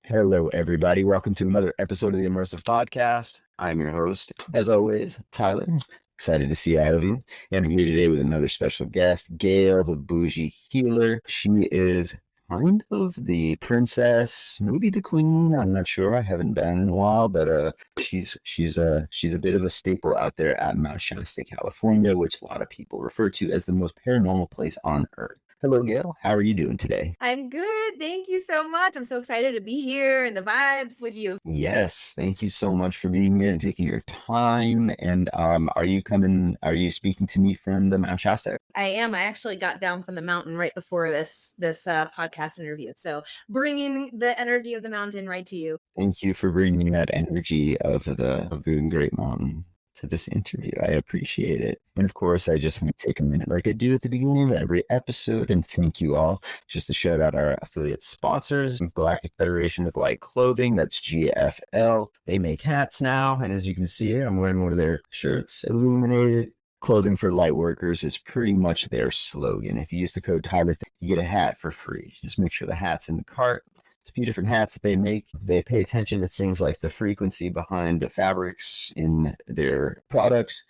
Hello, everybody. Welcome to another episode of the Immersive Podcast. I'm your host, as always, Tyler. Excited to see all of you. And I'm here today with another special guest, Gayle the Boujee Healer. She is kind of the princess, maybe the queen. I'm not sure. I haven't been in a while, but she's a bit of a staple out there at Mount Shasta, California, which a lot of people refer to as the most paranormal place on earth. Hello, Gayle. How are you doing today? I'm good. Thank you so much. I'm so excited to be here and the vibes with you. Yes, thank you so much for being here and taking your time. And are you speaking to me from the Mount Shasta? I am. I actually got down from the mountain right before this podcast interview. So bringing the energy of the mountain right to you. Thank you for bringing that energy of the Great Mountain to this interview. I appreciate it. And of course, I just want to take a minute like I do at the beginning of every episode and thank you all. Just to shout out our affiliate sponsors, Galactic Federation of Light Clothing, that's GFL. They make hats now, and as you can see here, I'm wearing one of their shirts, Illuminated. Clothing for light workers is pretty much their slogan. If you use the code Tyler, you get a hat for free. Just make sure the hat's in the cart. A few different hats that they make. They pay attention to things like the frequency behind the fabrics in their products.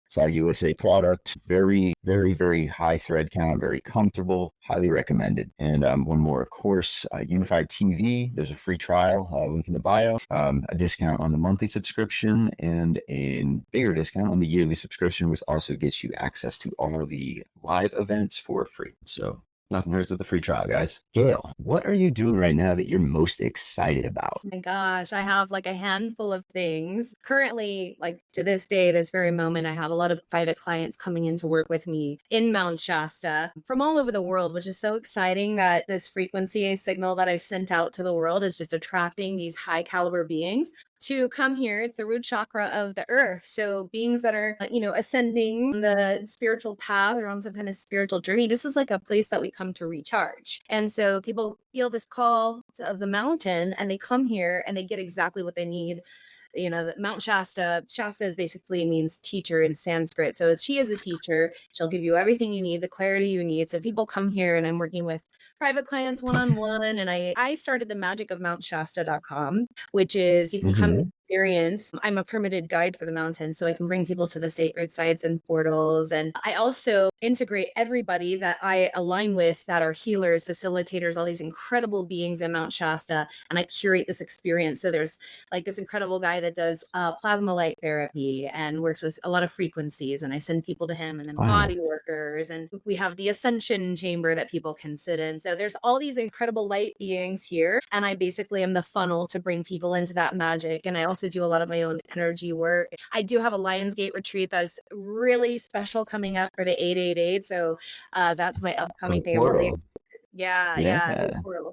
It's a USA product. Very, very, very high thread count. Very comfortable. Highly recommended. And one more, of course, Unified TV. There's a free trial. Link in the bio. A discount on the monthly subscription and a bigger discount on the yearly subscription, which also gets you access to all of the live events for free. So nothing hurts with the free trial, guys. Gayle, what are you doing right now that you're most excited about? Oh my gosh, I have like a handful of things. Currently, like to this day, this very moment, I have a lot of private clients coming in to work with me in Mount Shasta from all over the world, which is so exciting that this frequency signal that I sent out to the world is just attracting these high caliber beings to come here at the root chakra of the earth. So beings that are, ascending the spiritual path or on some kind of spiritual journey, this is like a place that we come to recharge. And so people feel this call of the mountain and they come here and they get exactly what they need. Mount Shasta is basically means teacher in Sanskrit. So she is a teacher. She'll give you everything you need, the clarity you need. So people come here and I'm working with private clients one-on-one. And I started the magic of MountShasta.com, which is you can come experience. I'm a permitted guide for the mountain, so I can bring people to the sacred sites and portals. And I also integrate everybody that I align with that are healers, facilitators, all these incredible beings in Mount Shasta. And I curate this experience. So there's like this incredible guy that does plasma light therapy and works with a lot of frequencies. And I send people to him, and then body workers. And we have the Ascension chamber that people can sit in. So there's all these incredible light beings here. And I basically am the funnel to bring people into that magic. And I also do a lot of my own energy work. I do have a Lionsgate retreat that is really special coming up for the 888. So that's my upcoming thing. Yeah.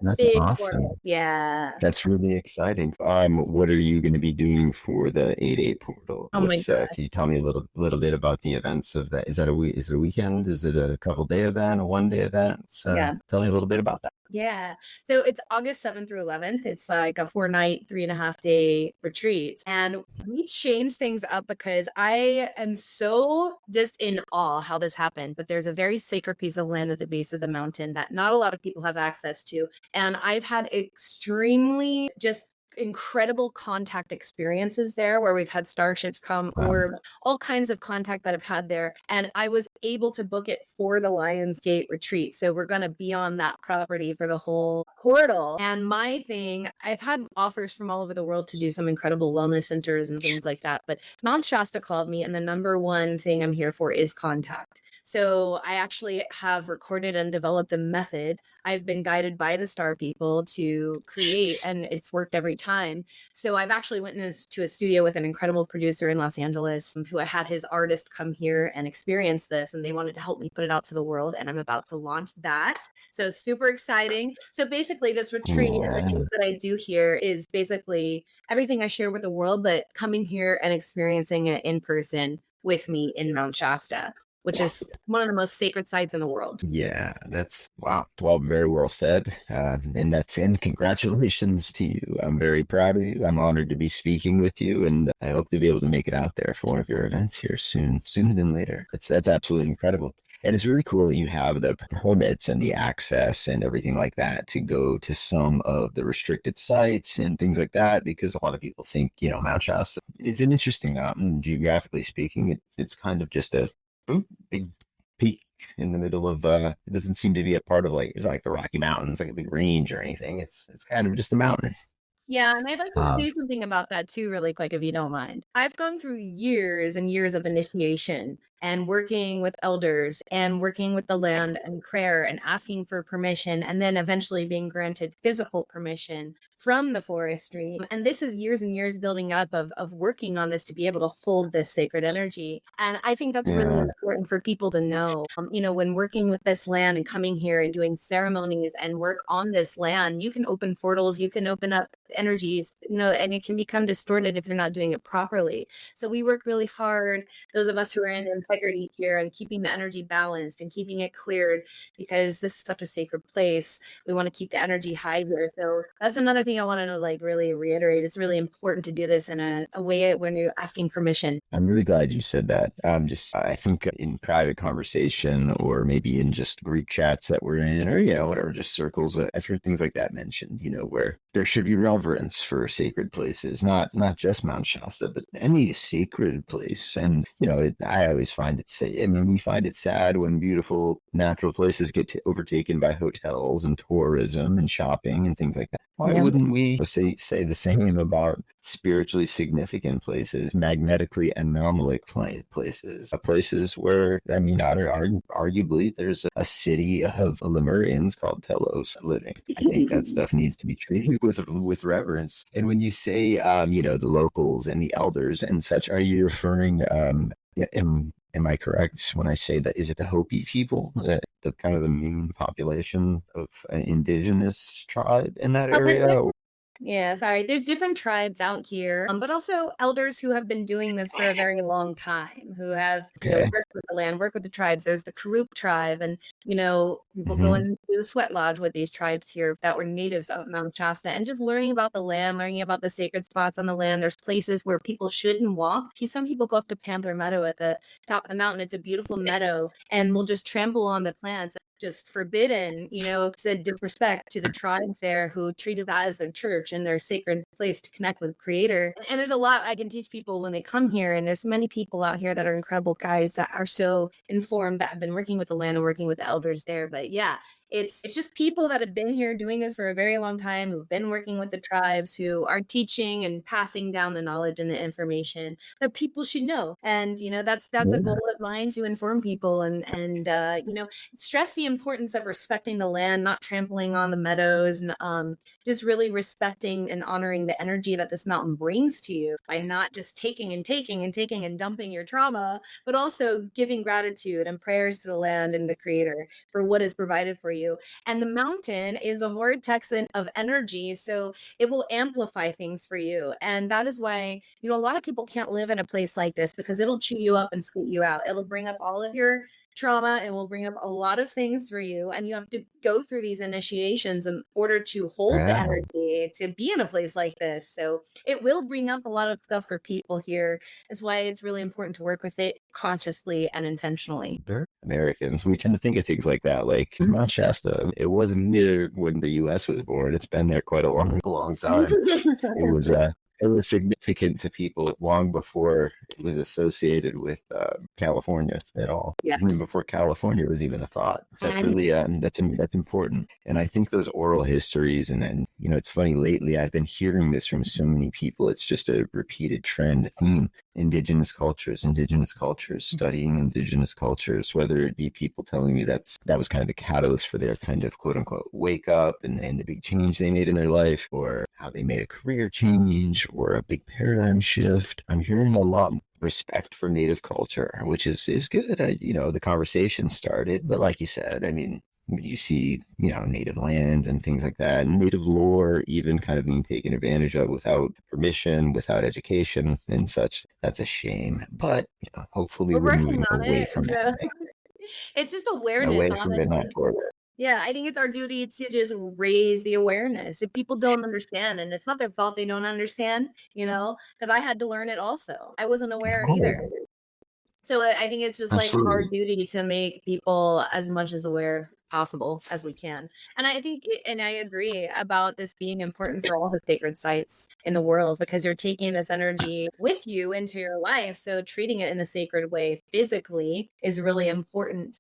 That's big awesome. portal. Yeah. That's really exciting. What are you going to be doing for the 8-8 portal? Oh my God. Can you tell me a little bit about the events of that? Is it a weekend? Is it a couple day event? A 1 day event? Tell me a little bit about that. Yeah. So it's August 7th through 11th. It's like a 4-night, 3.5 day retreat. And we changed things up because I am so just in awe how this happened. But there's a very sacred piece of land at the base of the mountain that not a lot of people have access to. And I've had extremely just incredible contact experiences there where we've had starships come, orbs, all kinds of contact that I've had there. And I was able to book it for the Lionsgate retreat. So we're going to be on that property for the whole portal. And my thing, I've had offers from all over the world to do some incredible wellness centers and things like that. But Mount Shasta called me, and the number one thing I'm here for is contact. So I actually have recorded and developed a method I've been guided by the star people to create, and it's worked every time. So I've actually went into a studio with an incredible producer in Los Angeles who had his artist come here and experience this, and they wanted to help me put it out to the world, and I'm about to launch that. So super exciting. So basically this retreat is the things that I do here is basically everything I share with the world, but coming here and experiencing it in person with me in Mount Shasta, which is one of the most sacred sites in the world. Yeah, that's wow. Well, very well said. And congratulations to you. I'm very proud of you. I'm honored to be speaking with you, and I hope to be able to make it out there for one of your events here sooner than later. That's absolutely incredible. And it's really cool that you have the permits and the access and everything like that to go to some of the restricted sites and things like that, because a lot of people think, Mount Shasta, it's an interesting mountain, geographically speaking. It's kind of just a big peak in the middle of, it doesn't seem to be a part of it's like the Rocky Mountains, like a big range or anything. It's kind of just a mountain. Yeah, and I'd like to Um, say something about that too, really quick, if you don't mind. I've gone through years and years of initiation and working with elders and working with the land and prayer and asking for permission, and then eventually being granted physical permission from the forestry. And this is years and years building up of working on this to be able to hold this sacred energy. And I think that's really yeah, important for people to know. When working with this land and coming here and doing ceremonies and work on this land, you can open portals, you can open up energies, and it can become distorted if you're not doing it properly. So we work really hard, those of us who are in integrity here, and keeping the energy balanced and keeping it cleared, because this is such a sacred place. We want to keep the energy high here. So that's another thing I wanted to really reiterate. It's really important to do this in a way when you're asking permission. I'm really glad you said that. I think in private conversation or maybe in just group chats that we're in or, whatever, just circles, I've heard things like that mentioned, where there should be reverence for sacred places, not just Mount Shasta, but any sacred place. And, I always find it we find it sad when beautiful natural places get overtaken by hotels and tourism and shopping and things like that. Why Yeah. wouldn't we say the same about spiritually significant places, magnetically anomalic places where, arguably there's a city of Lemurians called Telos living. I think that stuff needs to be treated with reverence. And when you say, the locals and the elders and such, are you referring, am I correct when I say that? Is it the Hopi people, the kind of the main population of indigenous tribe in that area? Yeah, sorry. There's different tribes out here, but also elders who have been doing this for a very long time, who have, Okay. worked with the land, worked with the tribes. There's the Karuk tribe, and, people go Mm-hmm. into the sweat lodge with these tribes here that were natives of Mount Shasta, and just learning about the land, learning about the sacred spots on the land. There's places where people shouldn't walk. Some people go up to Panther Meadow at the top of the mountain. It's a beautiful meadow, and will just trample on the plants. Just forbidden, said disrespect to the tribes there who treated that as their church and their sacred place to connect with Creator. And there's a lot I can teach people when they come here. And there's many people out here that are incredible guides that are so informed, that have been working with the land and working with the elders there. But yeah, it's just people that have been here doing this for a very long time, who've been working with the tribes, who are teaching and passing down the knowledge and the information that people should know. And that's a goal of mine, to inform people and stress the importance of respecting the land, not trampling on the meadows, and just really respecting and honoring the energy that this mountain brings to you, by not just taking and taking and taking and dumping your trauma, but also giving gratitude and prayers to the land and the Creator for what is provided for you. And the mountain is a vortex of energy, so it will amplify things for you. And that is why, a lot of people can't live in a place like this, because it'll chew you up and spit you out. It'll bring up all of your trauma, and will bring up a lot of things for you, and you have to go through these initiations in order to hold the Yeah. energy to be in a place like this. So it will bring up a lot of stuff for people here. That's why it's really important to work with it consciously and intentionally. Americans, we tend to think of things like that, like Mount Shasta. It wasn't near when the U.S. was born. It's been there quite a long time. It was it was significant to people long before it was associated with California at all. Even Yes. before California was even a thought. So that really that's important. And I think those oral histories, and then it's funny, lately I've been hearing this from so many people. It's just a repeated trend, theme. Indigenous cultures, studying indigenous cultures, whether it be people telling me that was kind of the catalyst for their kind of quote unquote wake up and the big change they made in their life, or how they made a career change or a big paradigm shift. I'm hearing a lot more respect for native culture, which is good. The conversation started, but like you said, you see, native lands and things like that, and native lore even kind of being taken advantage of without permission, without education and such. That's a shame. But, hopefully We're we're working moving on away it. from that, So it's just awareness, away from it, not honestly. toward it. Yeah, I think it's our duty to just raise the awareness. If people don't understand, and it's not their fault they don't understand, because I had to learn it also. I wasn't aware either. Oh, So I think it's just like our Absolutely. duty to make people as much as aware possible as we can. And I think, and I agree about this being important for all the sacred sites in the world, because you're taking this energy with you into your life. So treating it in a sacred way physically is really important.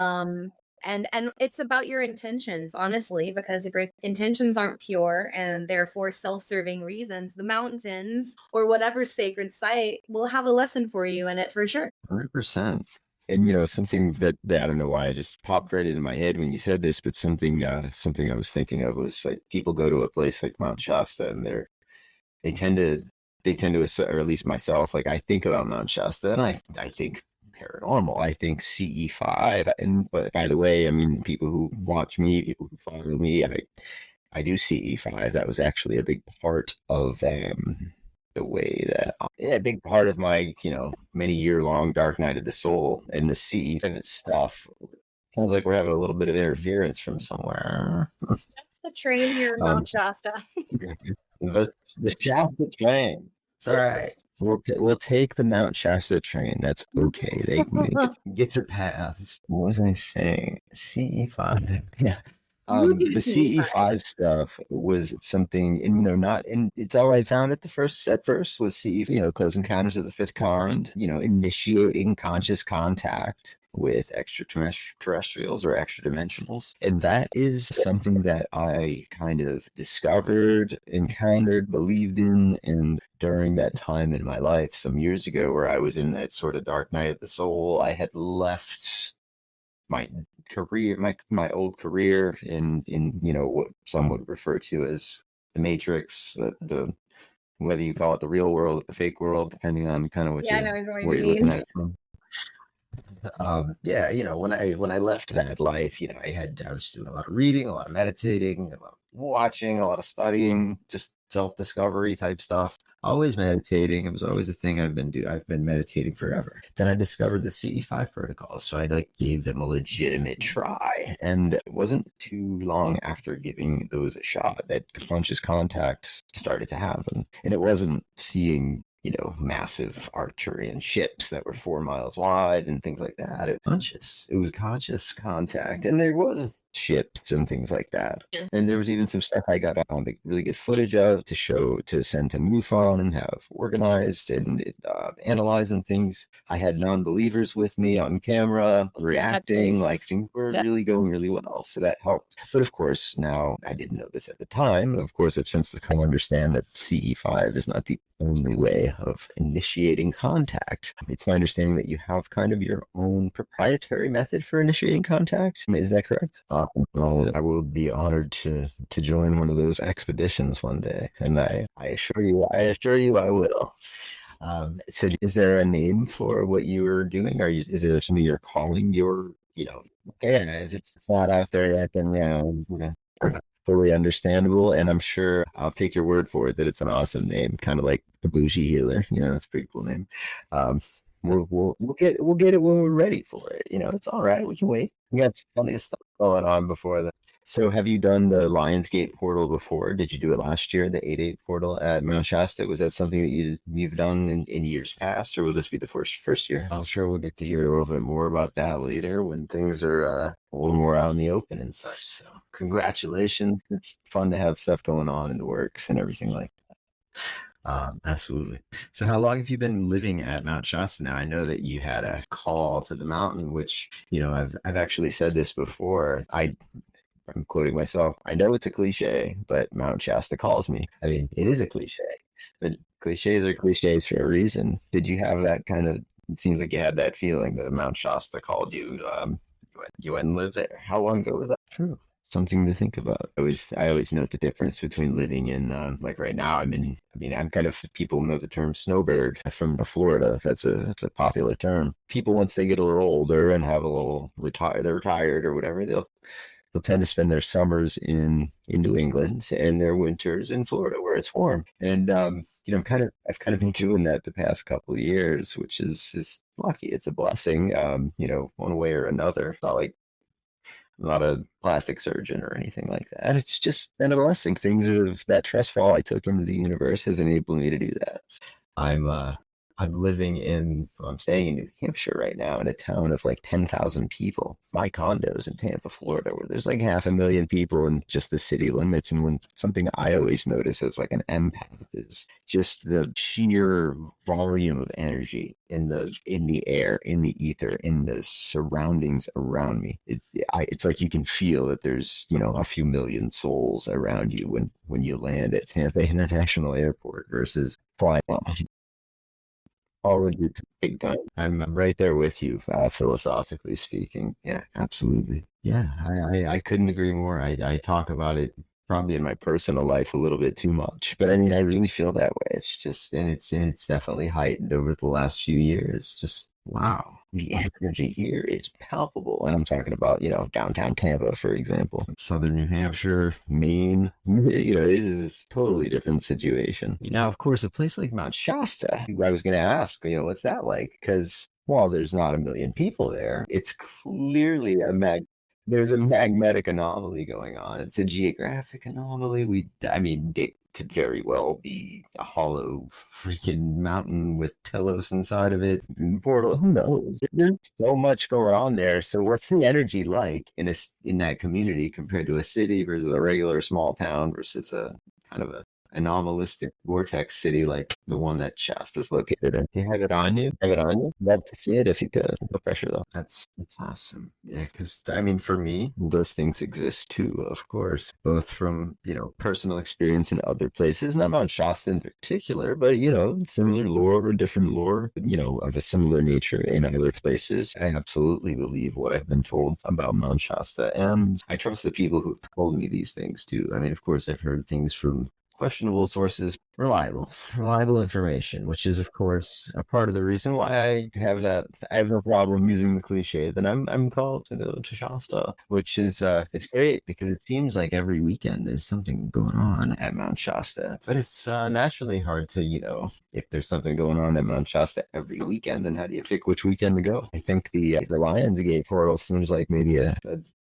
And it's about your intentions, honestly, because if your intentions aren't pure and therefore self-serving reasons, the mountains or whatever sacred site will have a lesson for you in it for sure. 100%. And something that I don't know why it just popped right into my head when you said this, but something I was thinking of was like people go to a place like Mount Shasta and they tend to or at least myself, like I think about Mount Shasta and I think paranormal. I think CE5. And but by the way, I mean people who watch me, people who follow me, I do CE5. That was actually a big part of the way that a big part of my many year long dark night of the soul, and the CE5 stuff. Sounds like we're having a little bit of interference from somewhere. That's the train here in um, Mount Shasta. the Shasta train. It's all right. We'll take the Mount Shasta train. That's okay. They gets a pass. What was I saying? CE5. Yeah. You do The see fine. CE5 stuff was something, and not, and it's all I found at first was CE, Close Encounters of the Fifth Kind, initiating conscious contact with extraterrestrials or extra dimensionals. And that is something that I kind of discovered, encountered, believed in. And during that time in my life, some years ago, where I was in that sort of dark night of the soul, I had left my career, my old career in what some would refer to as the Matrix, the whether you call it the real world, the fake world, depending on kind of Yeah, I know what what you you're looking at mean. it from. Yeah, when I left that life, I was doing a lot of reading, a lot of meditating, a lot of watching, a lot of studying, just self discovery type stuff. Always meditating. It was always a thing I've been meditating forever. Then I discovered the CE5 protocols, so I like gave them a legitimate try. And it wasn't too long after giving those a shot that conscious contact started to happen. And it wasn't seeing massive Arcturian ships that were 4 miles wide and things like that. It was conscious contact, and there was ships and things like that. Yeah. And there was even some stuff I got on the really good footage of to send to MUFON and have organized and analyzing things. I had non-believers with me on camera reacting, like things were really going really well, so that helped. But of course, now I didn't know this at the time. Of course, I've since come to understand that CE5 is not the only way of initiating contact. It's my understanding that you have kind of your own proprietary method for initiating contact. Is that correct? Well, I will be honored to join one of those expeditions one day, and I assure you, I will. So, is there a name for what you are doing? Is there something you're calling your, okay, if it's not out there yet, then fully understandable. And I'm sure I'll take your word for it that it's an awesome name, kind of like the Boujee Healer. That's a pretty cool name. Um, we'll get it when we're ready for it. It's all right. We can wait. We got plenty of stuff going on before that. So have you done the Lionsgate portal before? Did you do it last year, the 8/8 portal at Mount Shasta? Was that something that you've done in years past, or will this be the first year? I'm sure we'll get to hear a little bit more about that later when things are a little more out in the open and such. So congratulations. It's fun to have stuff going on in the works and everything like that. Absolutely. So how long have you been living at Mount Shasta now? I know that you had a call to the mountain, which, I've actually said this before. I'm quoting myself. I know it's a cliche, but Mount Shasta calls me. I mean, it is a cliche, but cliches are cliches for a reason. Did you have that kind of? It seems like you had that feeling that Mount Shasta called you. You went and lived there. How long ago was that? True. Something to think about. I always note the difference between living in like right now. I'm kind of, people know the term snowbird from Florida. That's a popular term. People, once they get a little older and have a little they're retired or whatever, they'll tend to spend their summers in New England and their winters in Florida where it's warm. And I've kind of been doing that the past couple of years, which is lucky. It's a blessing, one way or another. It's not like I'm not a plastic surgeon or anything like that. It's just been a blessing. Things of that trust fall I took into the universe has enabled me to do that. I'm I'm staying in New Hampshire right now in a town of like 10,000 people. My condo's in Tampa, Florida, where there's like 500,000 people in just the city limits. And when something I always notice as like an empath is just the sheer volume of energy in the air, in the ether, in the surroundings around me. It's like you can feel that there's, a few million souls around you when you land at Tampa International Airport versus flying already big time. I'm right there with you, philosophically speaking. Yeah, absolutely. Yeah, I couldn't agree more. I talk about it probably in my personal life a little bit too much, but I mean, I really feel that way. It's just, and it's definitely heightened over the last few years. Just wow, the energy here is palpable, and I'm talking about downtown Tampa, for example, southern New Hampshire, Maine. This is a totally different situation. Now, of course, a place like Mount Shasta, I was going to ask, what's that like? Because while there's not a million people there, it's clearly there's a magnetic anomaly going on. It's a geographic anomaly. I mean, it could very well be a hollow freaking mountain with Telos inside of it. Portal, who knows? There's so much going on there. So what's the energy like in that community compared to a city versus a regular small town versus a kind of a anomalistic vortex city like the one that Shasta's located in? Do you have it on you? Have it on you? Love to see it if you could. No pressure though. That's awesome. Yeah, because I mean, for me, those things exist too, of course, both from personal experience in other places, not Mount Shasta in particular, but similar lore or different lore, of a similar nature in other places. I absolutely believe what I've been told about Mount Shasta, and I trust the people who've told me these things too. I mean, of course, I've heard things from questionable sources, reliable information, which is of course a part of the reason why I have no problem using the cliche that I'm called to go to Shasta, which is it's great because it seems like every weekend there's something going on at Mount Shasta, but it's naturally hard to if there's something going on at Mount Shasta every weekend, then how do you pick which weekend to go? I think the Lionsgate portal seems like maybe a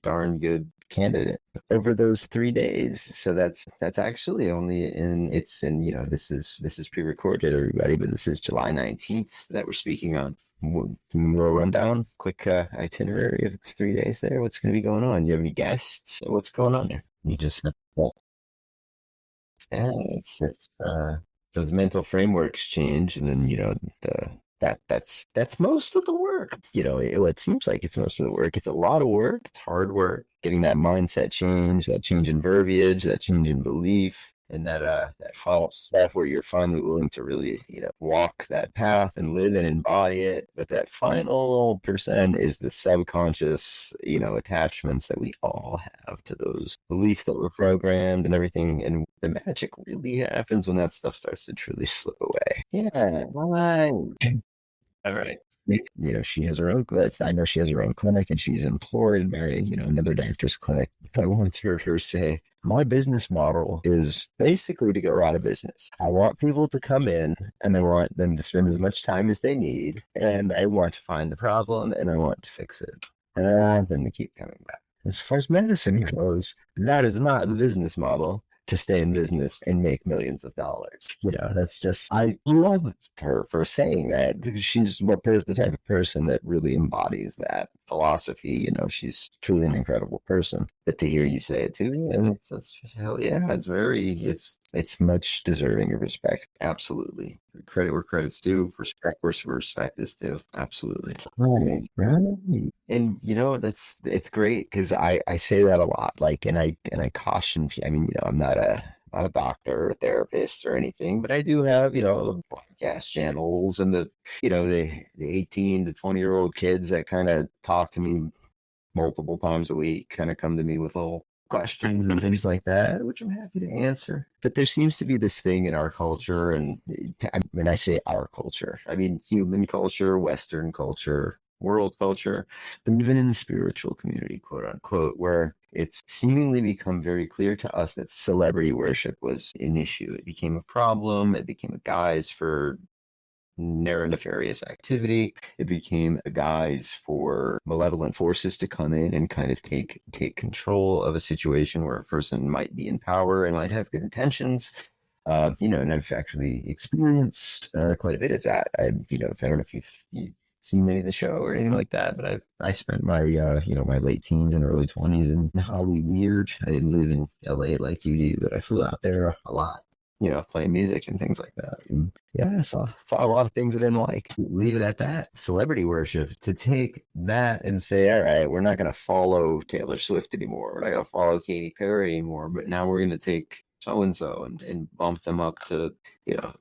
darn good candidate over those 3 days. So that's actually only this is pre-recorded, everybody, but this is July 19th that we're speaking on. We'll run down quick itinerary of the 3 days there. What's going to be going on? You have any guests? What's going on there? You just it's those mental frameworks change, and then that's most of the work. It seems like it's most of the work. It's a lot of work. It's hard work getting that mindset change, that change in verbiage, that change in belief, and that final step where you're finally willing to really walk that path and live and embody it. But that final percent is the subconscious attachments that we all have to those beliefs that were programmed and everything. And the magic really happens when that stuff starts to truly slip away. Yeah, right. All right. She has her own. I know she has her own clinic, and she's employed by another doctor's clinic. I once heard her say, "My business model is basically to go out of business. I want people to come in, and I want them to spend as much time as they need, and I want to find the problem, and I want to fix it, and I want them to keep coming back." As far as medicine goes, that is not the business model to stay in business and make millions of dollars. That's just, I love her for saying that, because she's the type of person that really embodies that philosophy. She's truly an incredible person. But to hear you say it too, and it's hell yeah, it's much deserving of respect. Absolutely. Credit where credit's due, respect where respect is due. Absolutely. Right. And it's great because I say that a lot. Like, and I caution. I mean, I'm not a doctor or a therapist or anything, but I do have podcast channels and the 18 to 20-year-old kids that kind of talk to me multiple times a week, kind of come to me with little questions and things like that, which I'm happy to answer. But there seems to be this thing in our culture, and when I say our culture, I mean human culture, Western culture, world culture, but even in the spiritual community, quote unquote, where it's seemingly become very clear to us that celebrity worship was an issue. It became a problem. It became a guise for nefarious activity. It became a guise for malevolent forces to come in and kind of take control of a situation where a person might be in power and might have good intentions. And I've actually experienced quite a bit of that. I don't know if you've seen any of the show or anything like that, but I spent my my late teens and early 20s in Hollywood. I didn't live in LA like you do, but I flew out there a lot, playing music and things like that. And yeah, I saw a lot of things I didn't like. Leave it at that. Celebrity worship, to take that and say, all right, we're not going to follow Taylor Swift anymore. We're not going to follow Katy Perry anymore, but now we're going to take so and so and bump them up to, you know,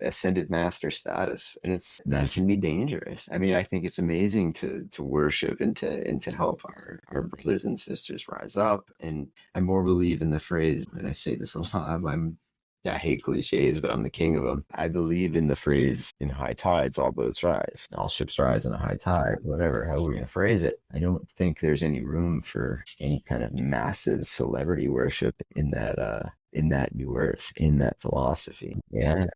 ascended master status, and that can be dangerous. I mean, I think it's amazing to worship and to help our brothers and sisters rise up. And I more believe in the phrase, and I say this a lot. I hate cliches, but I'm the king of them. I believe in the phrase, in high tides, all boats rise. All ships rise in a high tide, whatever, how we're going to phrase it. I don't think there's any room for any kind of massive celebrity worship in that new earth, in that philosophy. Yeah,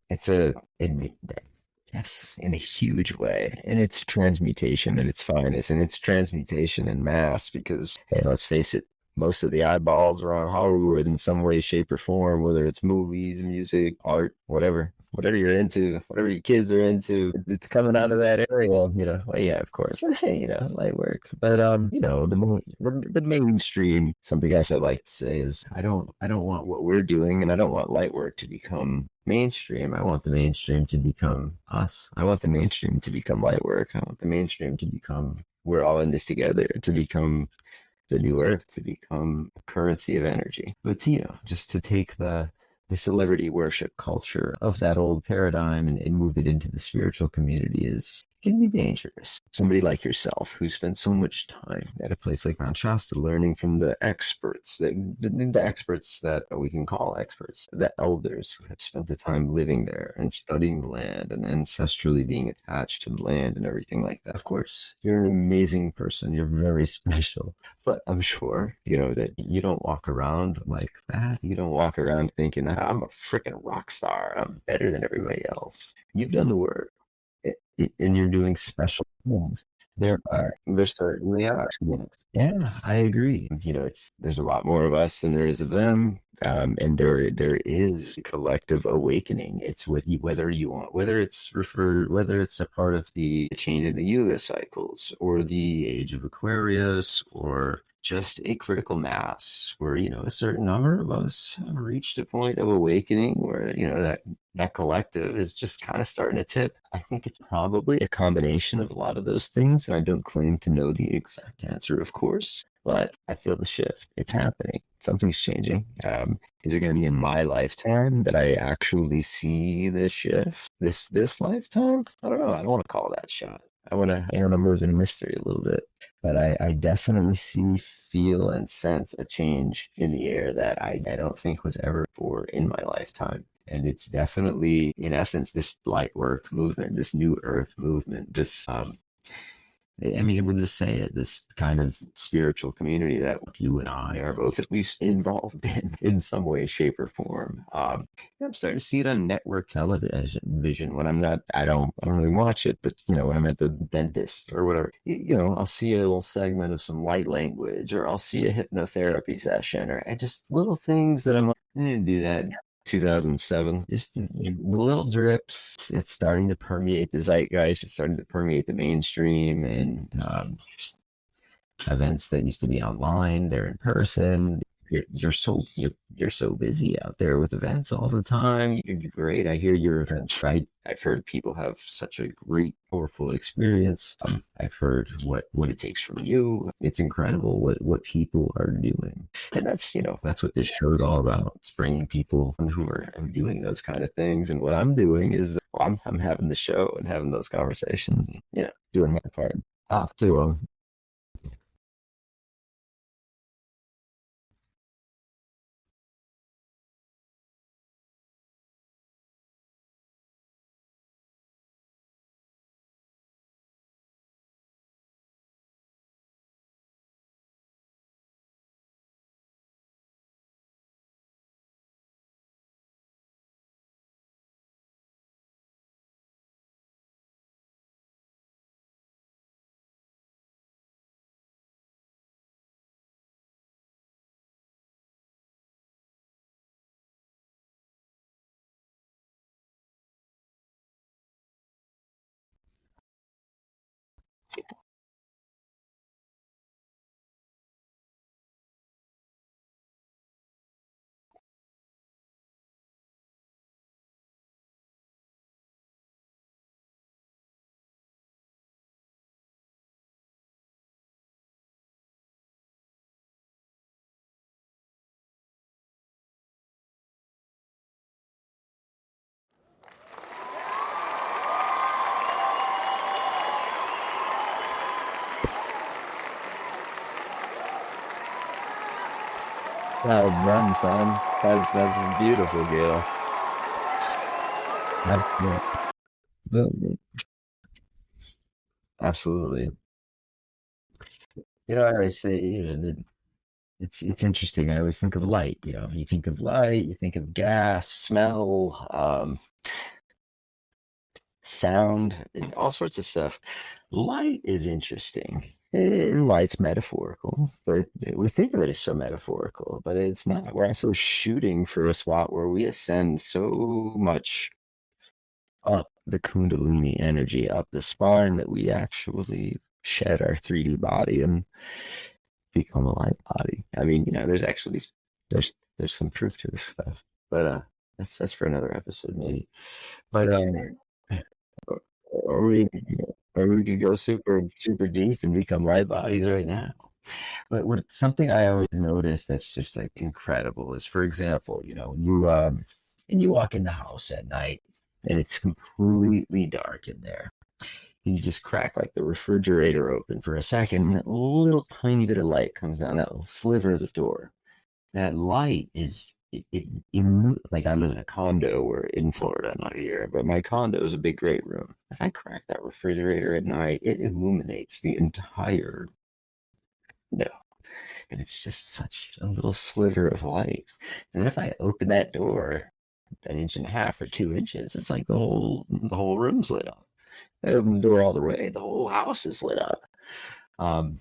yes, in a huge way. And it's transmutation at its finest, and it's transmutation in mass because, hey, let's face it, most of the eyeballs are on Hollywood in some way, shape, or form, whether it's movies, music, art, whatever you're into, whatever your kids are into, it's coming out of that area. Well, yeah, of course, light work. But the mainstream. Something else I'd like to say is I don't want what we're doing, and I don't want light work to become mainstream. I want the mainstream to become us. I want the mainstream to become light work. I want the mainstream to become we're all in this together, to become the new earth, to become a currency of energy. But just to take the celebrity worship culture of that old paradigm and move it into the spiritual community can be dangerous. Somebody like yourself who spent so much time at a place like Mount Shasta learning from the experts, the experts that we can call experts, the elders who have spent the time living there and studying the land and ancestrally being attached to the land and everything like that. Of course, you're an amazing person. You're very special. But I'm sure, that you don't walk around like that. You don't walk around thinking, I'm a freaking rock star. I'm better than everybody else. You've done the work, and you're doing special things. There certainly are. Yes. Yeah, I agree. There's a lot more of us than there is of them. And there is a collective awakening. It's with you, whether it's a part of the change in the Yuga cycles or the age of Aquarius or just a critical mass where, a certain number of us have reached a point of awakening where, that collective is just kind of starting to tip. I think it's probably a combination of a lot of those things. And I don't claim to know the exact answer, of course, but I feel the shift. It's happening. Something's changing. Is it going to be in my lifetime that I actually see this shift? This lifetime? I don't know. I don't want to call that shot. I want to move in mystery a little bit. But I definitely feel, and sense a change in the air that I don't think was ever before in my lifetime. And it's definitely, in essence, this light work movement, this new earth movement, this we'll just say it, this kind of spiritual community that you and I are both at least involved in some way, shape, or form. I'm starting to see it on network television when I don't really watch it, but when I'm at the dentist or whatever, I'll see a little segment of some light language, or I'll see a hypnotherapy session, or just little things that I'm like, I didn't do that. 2007, just little drips. It's starting to permeate the zeitgeist. It's starting to permeate the mainstream, and events that used to be online, they're in person. You're so busy out there with events all the time. You're great. I hear your events, right? I've heard people have such a great, powerful experience. I've heard what it takes from you. It's incredible what people are doing, and that's what this show is all about. It's bringing people who are doing those kind of things, and what I'm doing is I'm having the show and having those conversations. Doing my part. Off to Well done, son. That's beautiful, Gail. Absolutely. Absolutely. I always say, it's interesting. I always think of light. You think of light, you think of gas, smell, sound, and all sorts of stuff. Light is interesting. Light's metaphorical, but we think of it as so metaphorical, but it's not. We're also shooting for a spot where we ascend so much up the Kundalini energy, up the spine, that we actually shed our 3D body and become a light body. I mean, there's some proof to this stuff, but that's for another episode maybe. But or we or we could go super deep and become light bodies right now. But what something I always notice that's just like incredible is, for example, and you walk in the house at night and it's completely dark in there. You just crack like the refrigerator open for a second, and that little tiny bit of light comes down that little sliver of the door. That light is like, I live in a condo or in Florida, not here, but my condo is a big, great room. If I crack that refrigerator at night, it illuminates the entire no. And it's just such a little sliver of light. And if I open that door an inch and a half or 2 inches, it's like the whole room's lit up. I open the door all the way, the whole house is lit up. Um,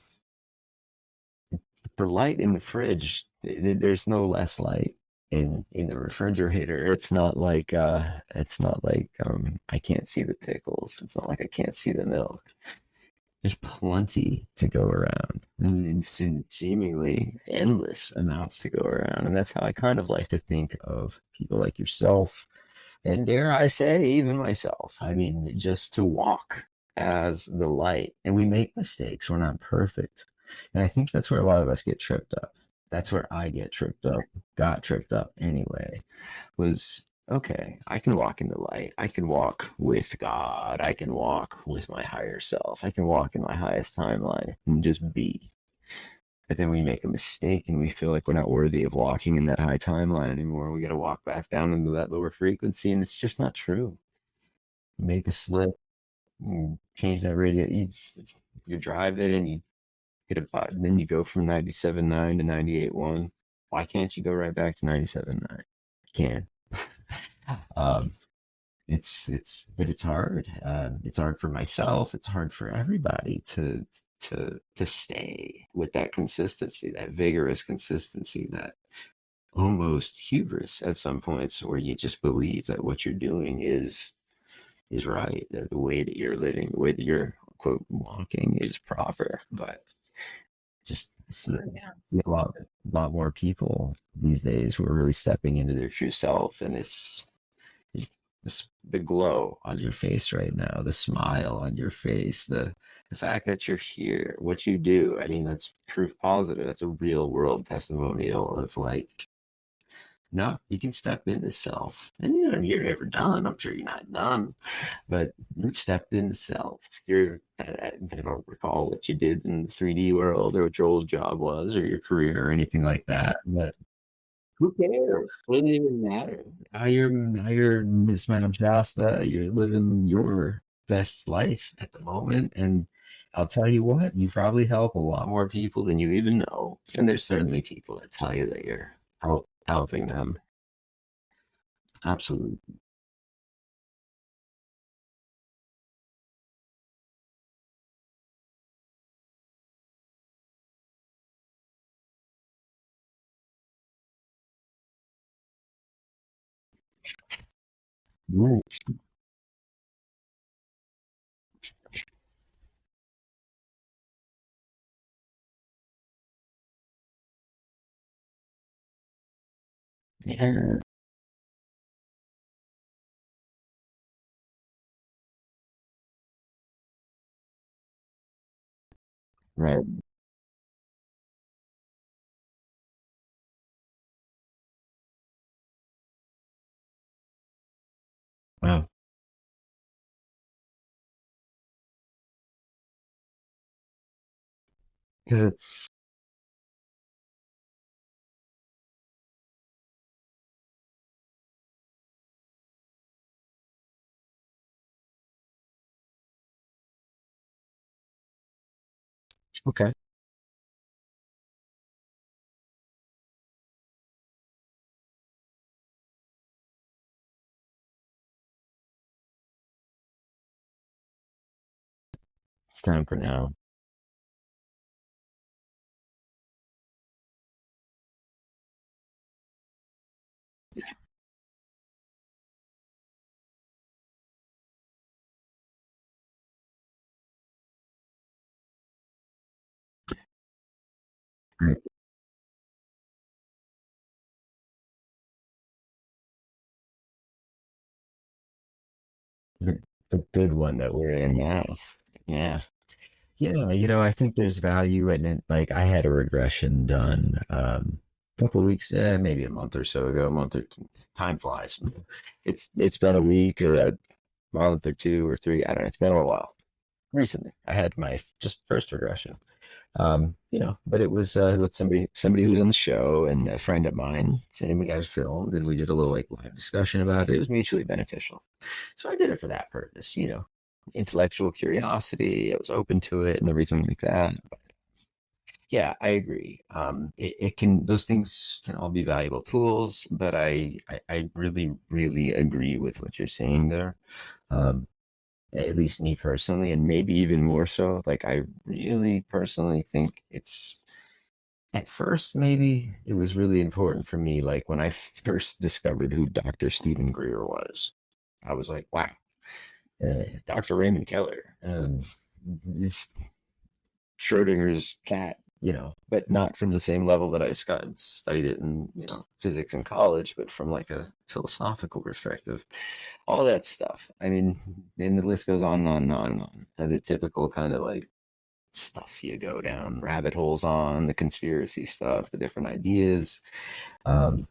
the light in the fridge, there's no less light in the refrigerator. It's not like I can't see the pickles. It's not like I can't see the milk. There's plenty to go around, and seemingly endless amounts to go around. And that's how I kind of like to think of people like yourself, and dare I say, even myself. I mean, just to walk as the light. And we make mistakes, we're not perfect. And I think that's where a lot of us get tripped up. That's where I got tripped up anyway, was okay, I can walk in the light. I can walk with God. I can walk with my higher self. I can walk in my highest timeline and just be. But then we make a mistake and we feel like we're not worthy of walking in that high timeline anymore. We got to walk back down into that lower frequency, and it's just not true. Make a slip, change that radio. You drive it and you hit a button, then you go from 97.9 to 98.1. Why can't you go right back to 97.9? You can. um, but it's hard. It's hard for myself. It's hard for everybody to stay with that consistency, that vigorous consistency, that almost hubris at some points, where you just believe that what you're doing is right, that the way that you're living, the way that you're quote walking is proper. But just see a lot more people these days who are really stepping into their true self, and it's the glow on your face right now, the smile on your face, the fact that you're here, what you do. I mean, that's proof positive. That's a real world testimonial of like, no, you can step into self, and you're never done. I'm sure you're not done, but you've stepped into self. I don't recall what you did in the 3D world or what your old job was or your career or anything like that, but who cares? It doesn't even matter. Now you're Miss Mount Shasta. You're living your best life at the moment, and I'll tell you what, you probably help a lot more people than you even know. And there's certainly people that tell you that you're helping them. Absolutely. Right. Yeah. Right. Wow. Because it's Okay. It's time for now. Right. The good one that we're in now. Yeah. Yeah, I think there's value in it. Like I had a regression done a couple of weeks, maybe a month or so ago. A month or time flies. It's been a week or a month or two or three. I don't know. It's been a while. Recently, I had my just first regression. But it was with somebody who was on the show and a friend of mine, and we got it filmed and we did a little like live discussion about it. It was mutually beneficial. So I did it for that purpose, intellectual curiosity. I was open to it and everything like that. But yeah, I agree. It can those things can all be valuable tools, but I really, really agree with what you're saying there. Um, at least me personally, and maybe even more so. Like I really personally think it's at first maybe it was really important for me. Like when I first discovered who Dr. Stephen Greer was, I was like, wow, Dr. Raymond Keller, it's Schrodinger's cat. But not from the same level that I studied it in, physics in college, but from like a philosophical perspective all that stuff. I mean, and the list goes on and on and on and on. The typical kind of like stuff you go down rabbit holes on, the conspiracy stuff, the different ideas. Um,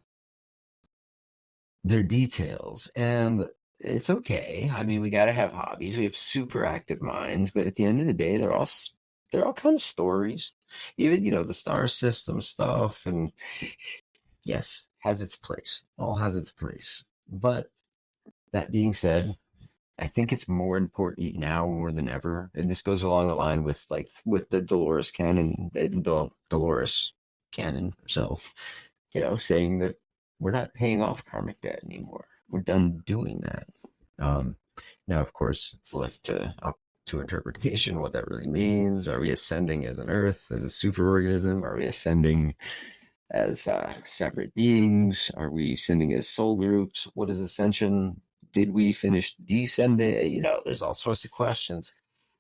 they're details, and it's okay. I mean, we got to have hobbies. We have super active minds, but at the end of the day, they're all kind of stories. Even the star system stuff, and yes, has its place. All has its place. But that being said, I think it's more important now more than ever, and this goes along the line with with the Dolores canon, the Dolores canon herself, saying that we're not paying off karmic debt anymore. We're done doing that. Um, Now, of course, it's left up to interpretation what that really means. Are we ascending as an Earth, as a superorganism? Are we ascending as separate beings? Are we ascending as soul groups? What is ascension? Did we finish descending? There's all sorts of questions.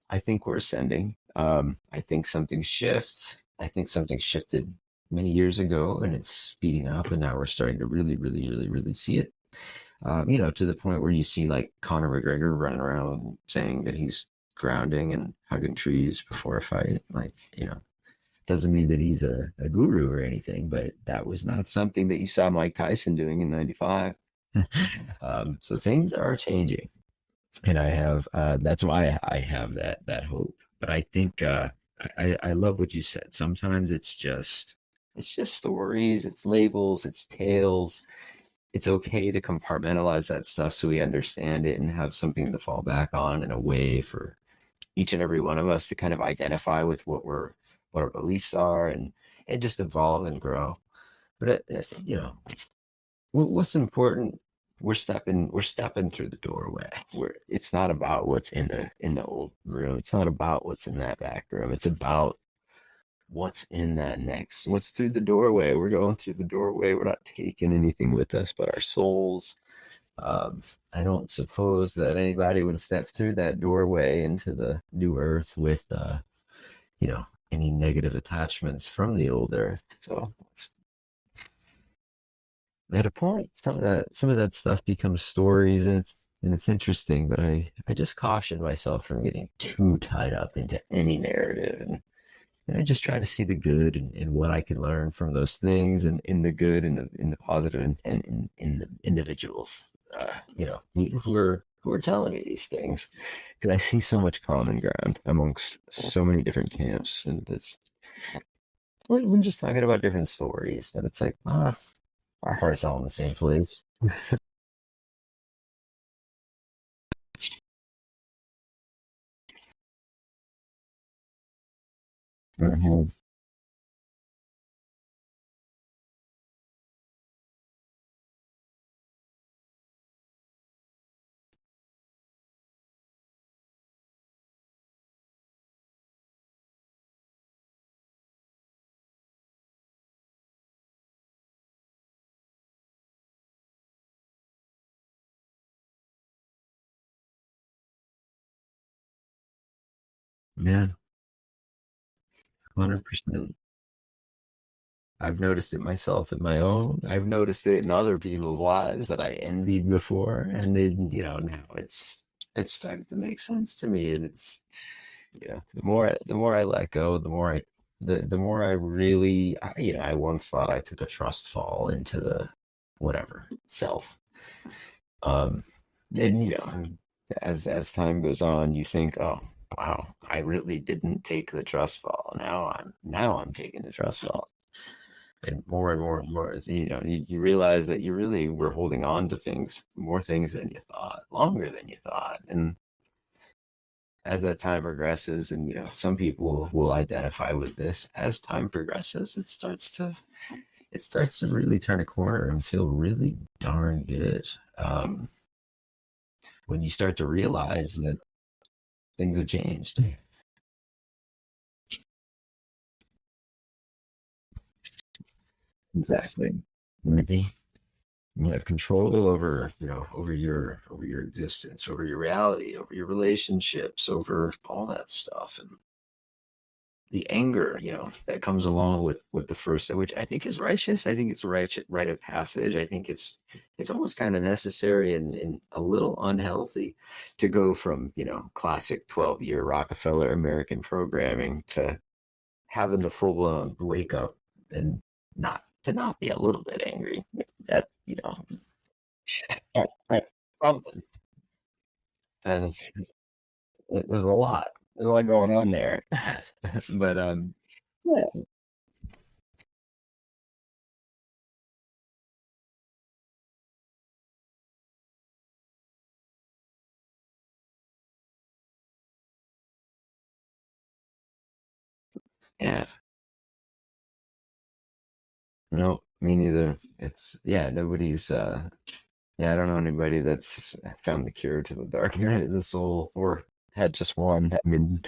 I think we're ascending. I think something shifts. I think something shifted many years ago and it's speeding up, and now we're starting to really, really, really, really see it. To the point where you see like Conor McGregor running around saying that he's grounding and hugging trees before a fight. Like, doesn't mean that he's a guru or anything, but that was not something that you saw Mike Tyson doing in '95. So things are changing, and that's why I have that hope. But I think I love what you said. Sometimes it's just stories, it's labels, it's tales. It's okay to compartmentalize that stuff so we understand it and have something to fall back on in a way for each and every one of us to kind of identify with what our beliefs are and just evolve and grow. But what's important, we're stepping through the doorway. It's not about what's in the old room. It's not about what's in that back room. It's about what's in that next. What's through the doorway. We're going through the doorway. We're not taking anything with us but our souls. I don't suppose that anybody would step through that doorway into the new earth with you know, any negative attachments from the old earth. So it's, at a point, some of that stuff becomes stories, and it's interesting. But I just caution myself from getting too tied up into any narrative, and I just try to see the good and what I can learn from those things, and in the good and in the positive, and in the individuals, who are telling me these things, because I see so much common ground amongst so many different camps, and we're just talking about different stories, and it's like, our heart's all in the same place. Mhm. Yeah, 100%. I've noticed it myself in my own. I've noticed it in other people's lives that I envied before, and then now it's starting to make sense to me. And it's the more I let go, the more I really I once thought I took a trust fall into the whatever self. Um, and as time goes on, you think, oh wow, I really didn't take the trust fall. Now I'm taking the trust fall, and more and more, you realize that you really were holding on to things, more things than you thought, longer than you thought. And as that time progresses, and some people will identify with this, as time progresses, it starts to really turn a corner and feel really darn good. When you start to realize that things have changed. Exactly. Maybe you have control over your existence, over your reality, over your relationships, over all that stuff. And the anger, that comes along with the first, which I think is righteous. I think it's rite of passage. I think it's almost kind of necessary and a little unhealthy to go from classic 12-year Rockefeller American programming to having the full blown wake up and not be a little bit angry at at something. And there's a lot. There's a lot going on there. But yeah, yeah. No, me neither. It's nobody's I don't know anybody that's found the cure to the dark night of the soul or had just one. I mean,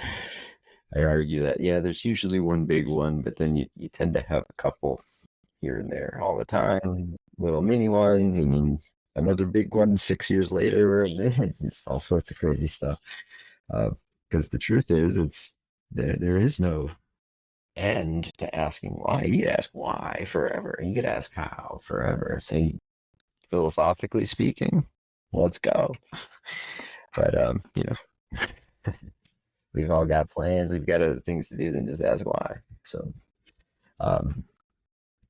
I argue that there's usually one big one, but then you tend to have a couple here and there all the time, little mini ones, and then another big one 6 years later. It's just all sorts of crazy stuff. Because the truth is, it's there is no end to asking why. You could ask why forever. You could ask how forever. So philosophically speaking, let's go. But we've all got plans. We've got other things to do than just ask why. So um,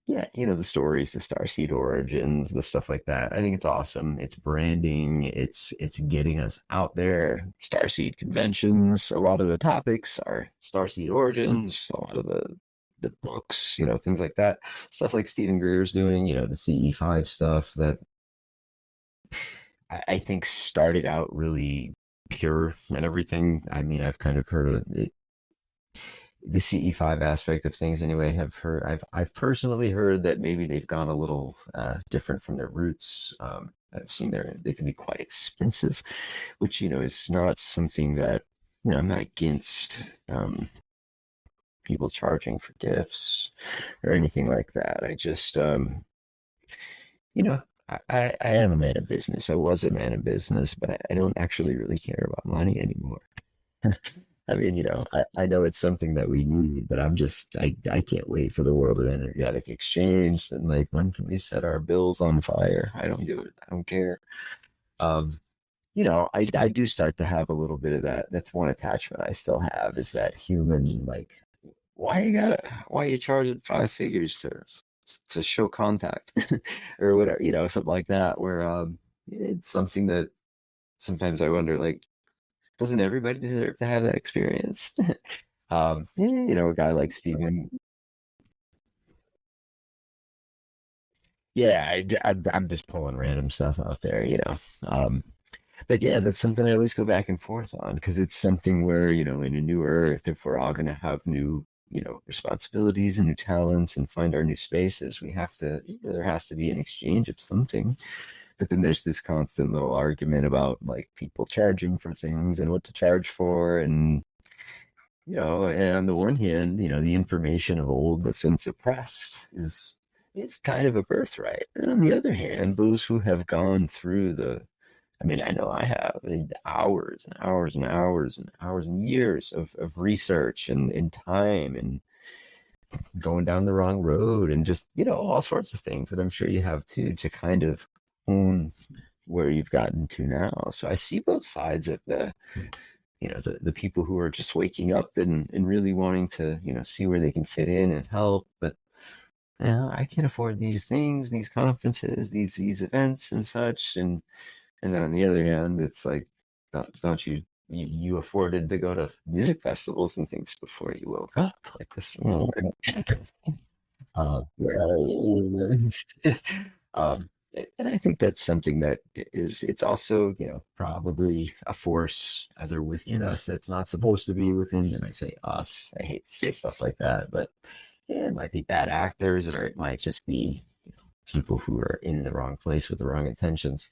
the stories, the starseed origins, the stuff like that. I think it's awesome. It's branding. It's getting us out there. Starseed conventions. A lot of the topics are starseed origins. A lot of the books, things like that. Stuff like Stephen Greer's doing. The CE5 stuff that I think started out really pure and everything. I mean, I've kind of heard of it, the CE5 aspect of things anyway. I've personally heard that maybe they've gone a little different from their roots. I've seen they can be quite expensive, which is not something that I'm not against people charging for gifts or anything like that. I just you know, I am a man of business. I was a man of business, but I don't actually really care about money anymore. I mean, I know it's something that we need, but I can't wait for the world of energetic exchange. And like, when can we set our bills on fire? I don't do it. I don't care. Um, I do start to have a little bit of that. That's one attachment I still have, is that human, like, why you charging 5 figures to show contact or whatever, something like that, where it's something that sometimes I wonder, like, doesn't everybody deserve to have that experience? A guy like Steven. Yeah, I'm just pulling random stuff out there, um, but yeah, that's something I always go back and forth on, because it's something where, in a new earth, if we're all going to have new responsibilities and new talents and find our new spaces, there has to be an exchange of something. But then there's this constant little argument about like people charging for things and what to charge for. And, and on the one hand, the information of old that's been suppressed is kind of a birthright. And on the other hand, those who have gone through I know I have hours and hours and hours and hours and years of research and time and going down the wrong road and just, all sorts of things that I'm sure you have too, to kind of hone where you've gotten to now. So I see both sides of the people who are just waking up and really wanting to, see where they can fit in and help. But I can't afford these things, these conferences, these events and such. And then on the other hand, it's like, don't you afforded to go to music festivals and things before you woke up like this. Um, and I think that's something that it's also, probably a force either within us that's not supposed to be within. And I say us, I hate to say stuff like that, but it might be bad actors, or it might just be people who are in the wrong place with the wrong intentions.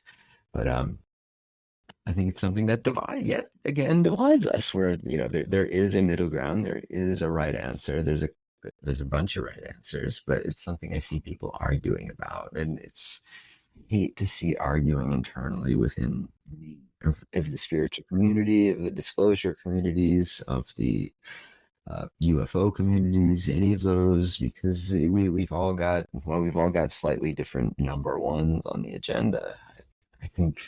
But I think it's something that divides us. Where there is a middle ground, there is a right answer. There's a bunch of right answers, but it's something I see people arguing about, and it's hate to see arguing internally within of the spiritual community, of the disclosure communities, of the UFO communities, any of those, because we've all got slightly different number ones on the agenda. I think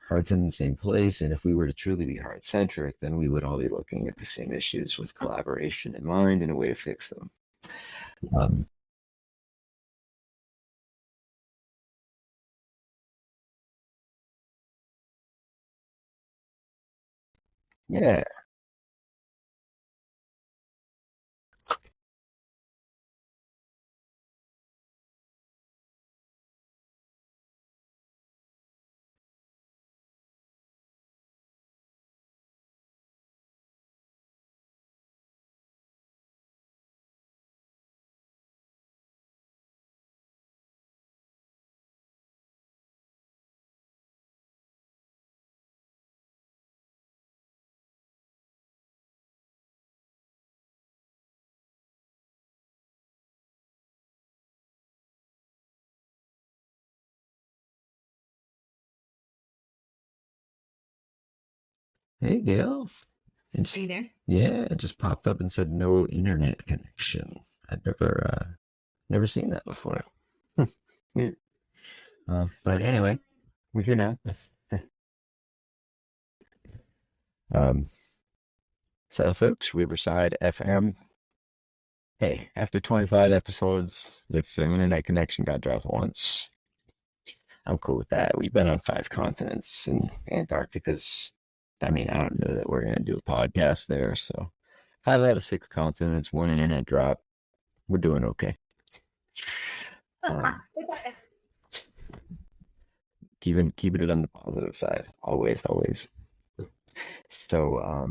heart's in the same place, and if we were to truly be heart centric, then we would all be looking at the same issues with collaboration in mind and a way to fix them. Um, yeah, hey Gail, Are you there? yeah, it just popped up and said no internet connection. I'd never seen that before. Weird. But anyway, we're here now. um, so folks, Riverside FM. Hey, after 25 episodes, the internet connection got dropped once. I'm cool with that. We've been on 5 continents, and Antarctica's. I don't know that we're going to do a podcast there. So, 5 out of 6 continents, 1 internet drop. We're doing okay. Um, keeping it on the positive side. Always, always. So,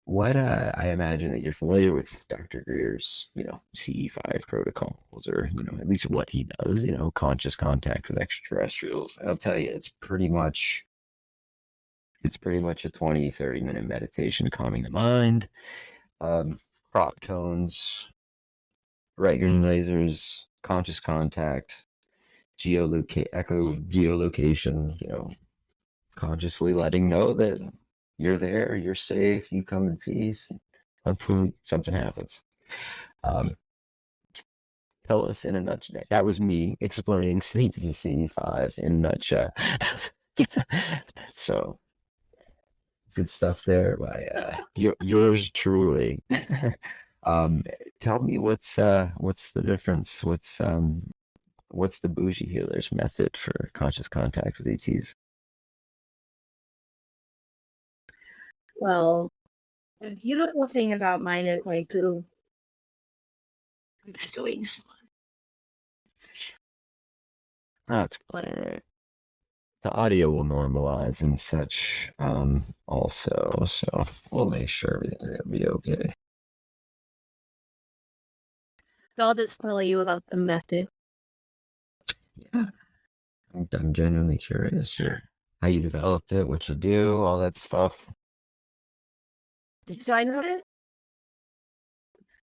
what I imagine that you're familiar with Dr. Greer's, CE5 protocols, or at least what he does, conscious contact with extraterrestrials. I'll tell you, it's pretty much a 20-30 minute meditation, calming the mind, crop tones, Regression lasers, conscious contact, geolocation, consciously letting know that you're there, you're safe, you come in peace. Hopefully something happens. Tell us in a nutshell. That was me explaining CPC5 in a nutshell. So good stuff there by yours truly. Tell me what's the difference? What's the Boujee Healer's method for conscious contact with ETs? Well, the beautiful thing about mine is like to doing That's clear. The audio will normalize and such also, so we'll make sure everything will be okay. So I'll just tell you about the method. Yeah, I'm genuinely curious. Sure. How you developed it, what you do, all that stuff. So I noticed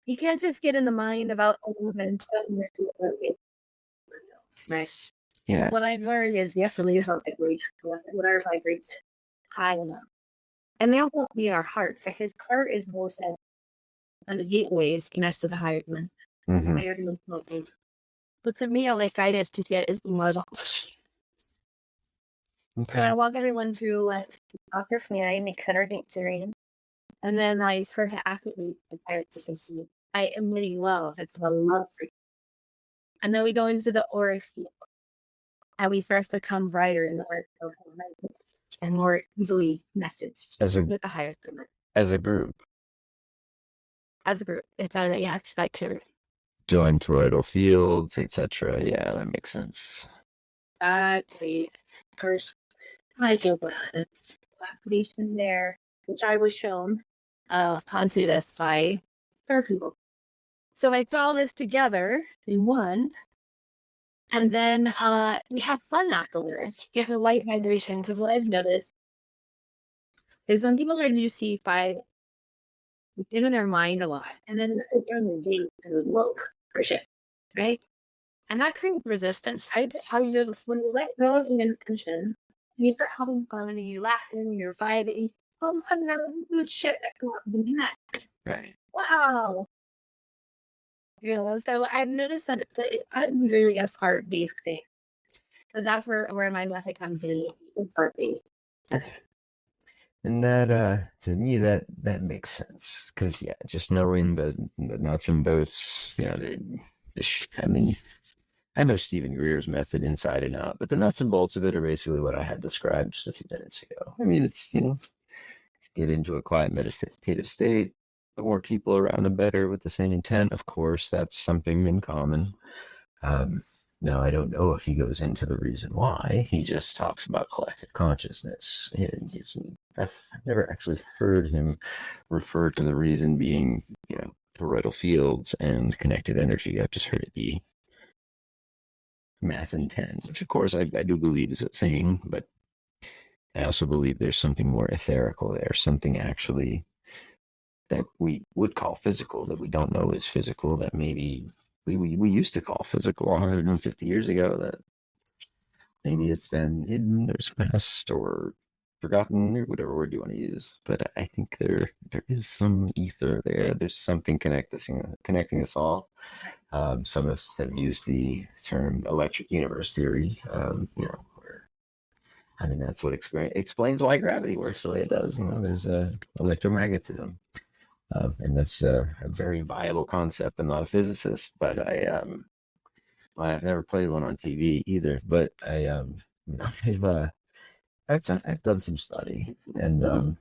you can't just get in the mind about a movement. It's nice. Yeah. What I've learned is you have to leave how vibrates. Whatever vibrates high enough. And that won't be our heart. Because heart is more set. And the gateway is connected to the higher one. Mm-hmm. But for me, all I try is to get is mud off. Okay. And I walk everyone through Dr. Fleay, make serene. And then I sort of activate the parents to see. I am really love. It's a love for you. And then we go into the aura field. And we start to become brighter in the aura field and more easily connected with the higher power. As a group. As a group. It's how they expect to Join toroidal fields, etc. Yeah, that makes sense. the first I feel good. Activation there, which I was shown onto this by third people. So I put all this together in one, and then we have fun afterwards. Get the light vibrations of what I've noticed is when people are to see by within their mind a lot, and then they're going to gate and look for shit, right? And that creates resistance. How you do this when you let go of the intention, you start having fun and you laughing, you're vibing. Oh, I'm not good shit that come up in that. Right. Wow. You know, so I've noticed that I'm really a heart-based thing. So that's where my method comes in. It's heart-based. And that, to me, that makes sense. Because, yeah, just knowing the nuts and bolts, you know, I mean, I know Stephen Greer's method inside and out, but the nuts and bolts of it are basically what I had described just a few minutes ago. I mean, it's, you know, let's get into a quiet meditative state. The more people around, the better with the same intent. Of course, that's something in common. Now, I don't know if he goes into the reason why. He just talks about collective consciousness. And I've never actually heard him refer to the reason being, you know, toroidal fields and connected energy. I've just heard it be mass intent, which of course I do believe is a thing, but I also believe there's something more etherical there, something actually that we would call physical that we don't know is physical, that maybe we used to call physical 150 years ago, that maybe it's been hidden or suppressed or forgotten or whatever word you want to use. But I think there is some ether there. There's something connecting us all. Some of us have used the term electric universe theory. You know, I mean, that's what explains why gravity works the way it does. You know, there's electromagnetism. And that's a very viable concept. I'm not a physicist, but I've never played one on TV either. But you know, I've done some study, and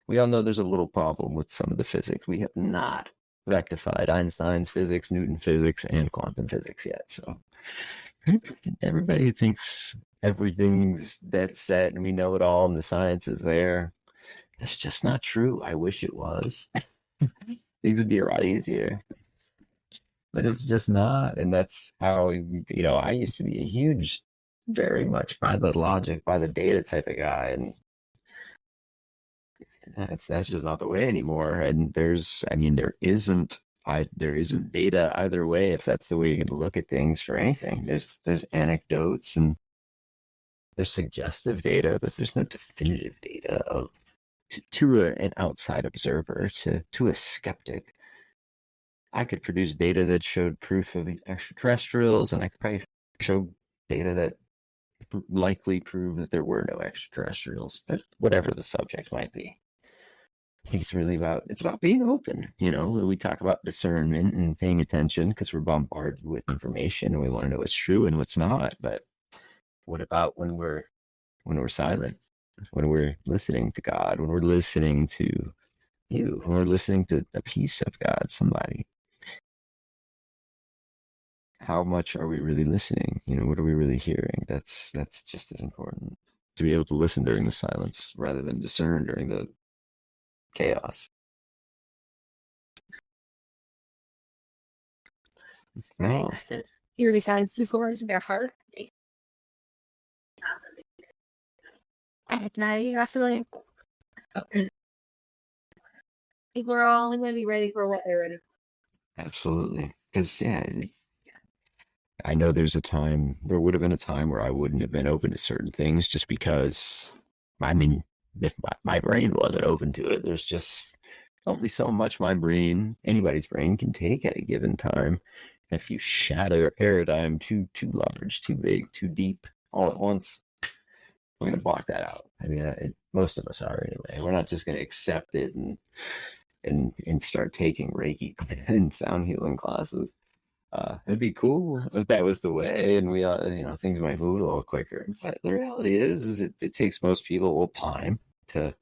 we all know there's a little problem with some of the physics. We have not rectified Einstein's physics, Newton physics, and quantum physics yet. So everybody who thinks everything's dead set and we know it all and the science is there, that's just not true. I wish it was. Things would be a lot easier. But it's just not. And that's how, you know, I used to be a huge, very much by the logic, by the data type of guy. And that's just not the way anymore. And there isn't data either way if that's the way you're going to look at things for anything. There's anecdotes and there's suggestive data, but there's no definitive data of to an outside observer, to a skeptic. I could produce data that showed proof of extraterrestrials, and I could probably show data that likely prove that there were no extraterrestrials, whatever the subject might be. I think it's about being open. You know, we talk about discernment and paying attention because we're bombarded with information and we want to know what's true and what's not. But what about when we're silent? When we're listening to God, when we're listening to you, when we're listening to a piece of God, somebody. How much are we really listening? You know, what are we really hearing? That's just as important, to be able to listen during the silence rather than discern during the chaos. No, Your besides before is their heart. At night, you have to like, we're all going to be ready for what they're ready. absolutely. Because, yeah, I know there would have been a time where I wouldn't have been open to certain things just because, I mean, if my brain wasn't open to it, there's just only so much anybody's brain can take at a given time. If you shatter a paradigm too large, too big, too deep all at once, we're going to block that out. I mean, most of us are anyway. We're not just going to accept it and start taking Reiki and sound healing classes. It'd be cool if that was the way, and we, things might move a little quicker. But the reality is it takes most people a little time to.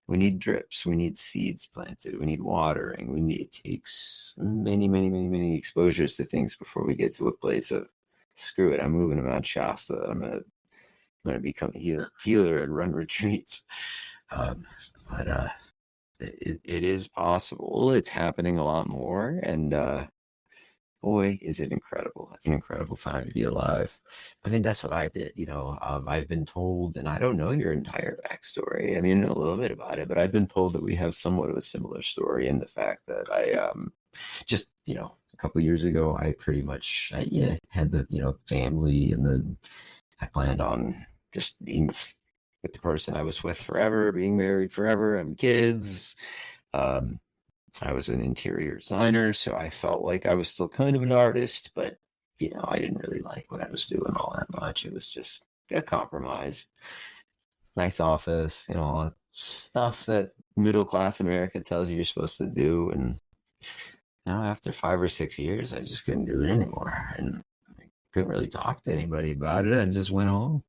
We need drips. We need seeds planted. We need watering. It takes many, many, many, many exposures to things before we get to a place of screw it. I'm moving to Mount Shasta. I'm gonna become a healer and run retreats. But it is possible. It's happening a lot more, and boy, is it incredible. It's an incredible time to be alive. I mean, that's what I did. I've been told, and I don't know your entire backstory. I mean, I know a little bit about it, but I've been told that we have somewhat of a similar story in the fact that I just, a couple of years ago, I pretty much had the, family I planned on just being with the person I was with forever, being married forever, having kids. I was an interior designer, so I felt like I was still kind of an artist, but I didn't really like what I was doing all that much. It was just a compromise. Nice office, all that stuff that middle class America tells you you're supposed to do. And now after 5 or 6 years, I just couldn't do it anymore. And I couldn't really talk to anybody about it. I just went home.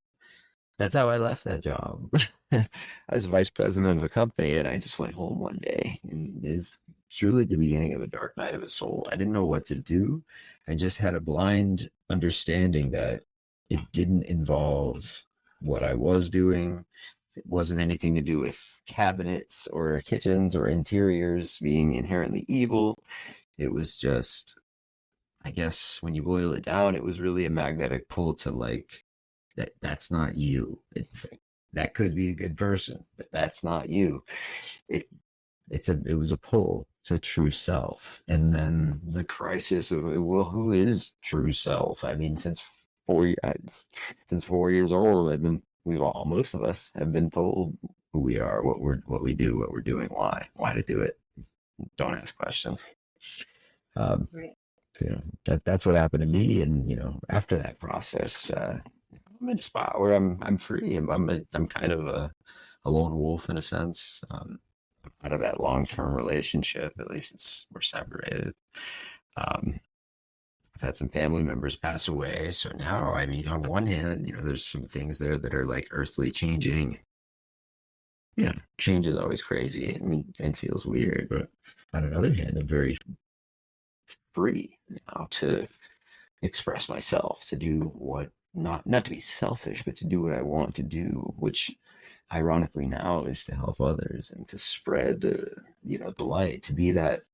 That's how I left that job. I was vice president of a company, and I just went home one day. And it's truly the beginning of a dark night of a soul. I didn't know what to do. I just had a blind understanding that it didn't involve what I was doing. It wasn't anything to do with cabinets or kitchens or interiors being inherently evil. It was just, I guess, when you boil it down, it was really a magnetic pull to that's not you. That could be a good person, but that's not you. It was a pull to true self, and then the crisis of, well, who is true self? I mean, since 4 years old, most of us have been told who we are, what we do, what we're doing, why to do it. Don't ask questions. Right. So, that's what happened to me, and after that process. I'm in a spot where I'm free. I'm kind of a lone wolf in a sense. Out of that long-term relationship, at least we're separated. I've had some family members pass away, so now I mean, on one hand, there's some things there that are like earthly changing. Change is always crazy and feels weird, but on the other hand, I'm very free now to express myself, to do what. Not to be selfish, but to do what I want to do, which ironically now is to help others and to spread, the light, to be that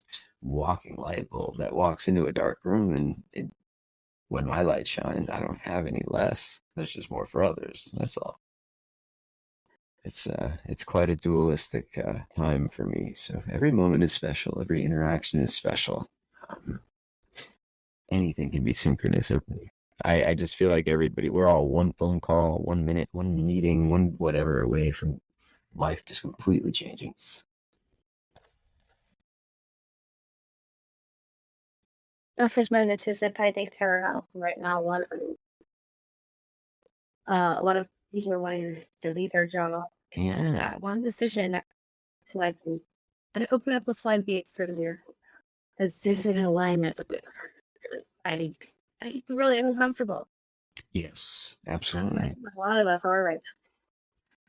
walking light bulb that walks into a dark room, and when my light shines, I don't have any less. There's just more for others. That's all. It's quite a dualistic time for me. So every moment is special. Every interaction is special. Anything can be synchronous. I just feel like we're all one phone call, 1 minute, one meeting, one whatever away from life just completely changing. First my anticipating her right now. A lot of people are wanting to leave their job. Yeah. One decision, like, and open up a slide B earlier. It's just in alignment. I really uncomfortable. Yes, absolutely. A lot of us are right.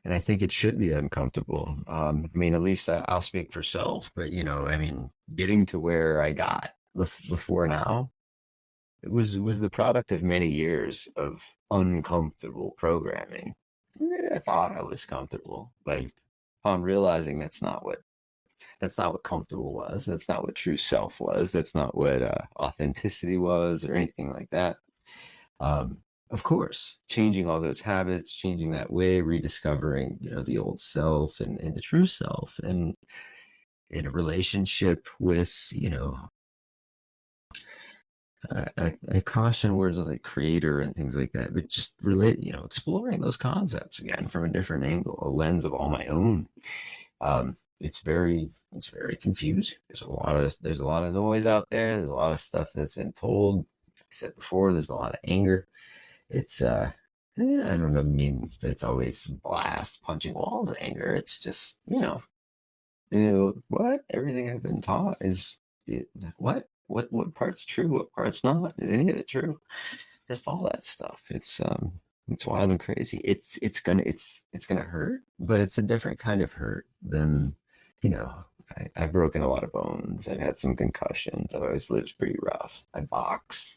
And I think it should be uncomfortable. I mean, at least I'll speak for self, but getting to where I got before now, it was the product of many years of uncomfortable programming. I thought I was comfortable, but upon realizing that's not That's not what comfortable was. That's not what true self was. That's not what authenticity was or anything like that. Of course, changing all those habits, changing that way, rediscovering, the old self and the true self, and in a relationship with, I caution words like creator and things like that, but just relate, exploring those concepts again from a different angle, a lens of all my own. It's very confusing. There's a lot of noise out there. There's a lot of stuff that's been told. Like I said before, there's a lot of anger. It's I don't know, mean that it's always blast punching walls anger. It's just, what everything I've been taught is what part's true, what part's not. Is any of it true? Just all that stuff. It's wild and crazy. It's gonna hurt, but it's a different kind of hurt than, you know. I've broken a lot of bones. I've had some concussions. I've always lived pretty rough. I boxed,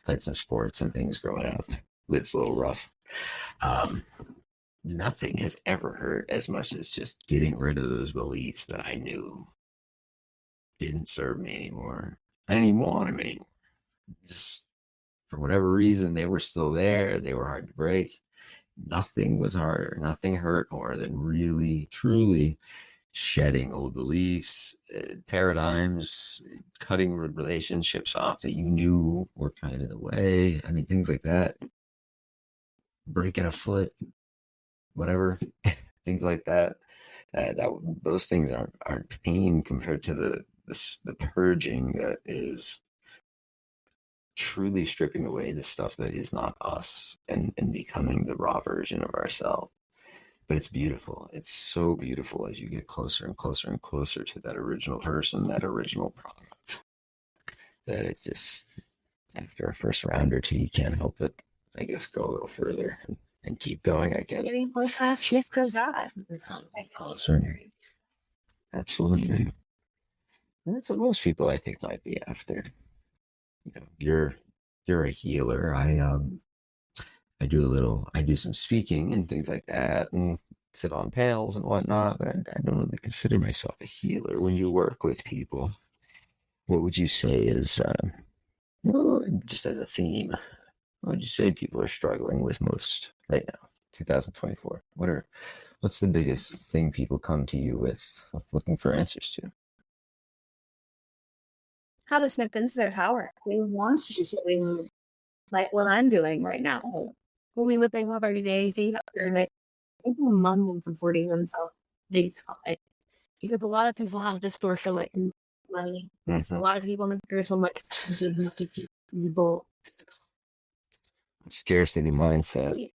played some sports and things growing up. Lived a little rough. Um, Nothing has ever hurt as much as just getting rid of those beliefs that I knew didn't serve me anymore. I didn't even want them anymore. Just for whatever reason, they were still there. They were hard to break. Nothing was harder. Nothing hurt more than really, truly shedding old beliefs, paradigms, cutting relationships off that you knew were kind of in the way. I mean, things like that. Breaking a foot, whatever, things like that. Those things aren't pain compared to the purging that is truly stripping away the stuff that is not us and becoming the raw version of ourselves. But it's beautiful. It's so beautiful as you get closer and closer and closer to that original person, that original product. That it's just, after a first round or two, you can't help it. I guess go a little further and keep going. I get it. Getting closer, shift goes on. Closer. Absolutely. And that's what most people, I think, might be after. You're a healer. I do some speaking and things like that, and sit on panels and whatnot, but I don't really consider myself a healer. When you work with people, what would you say is, just as a theme, what would you say people are struggling with most right now, 2024? What's the biggest thing people come to you with, looking for answers to? How to step into their power. They want to do something like what I'm doing right now. When we whipping up every day, they people mumbling from 40 themselves. They sky. Because a lot of people have distortion like money. A lot of people in the spiritual market people. Scarcity mindset.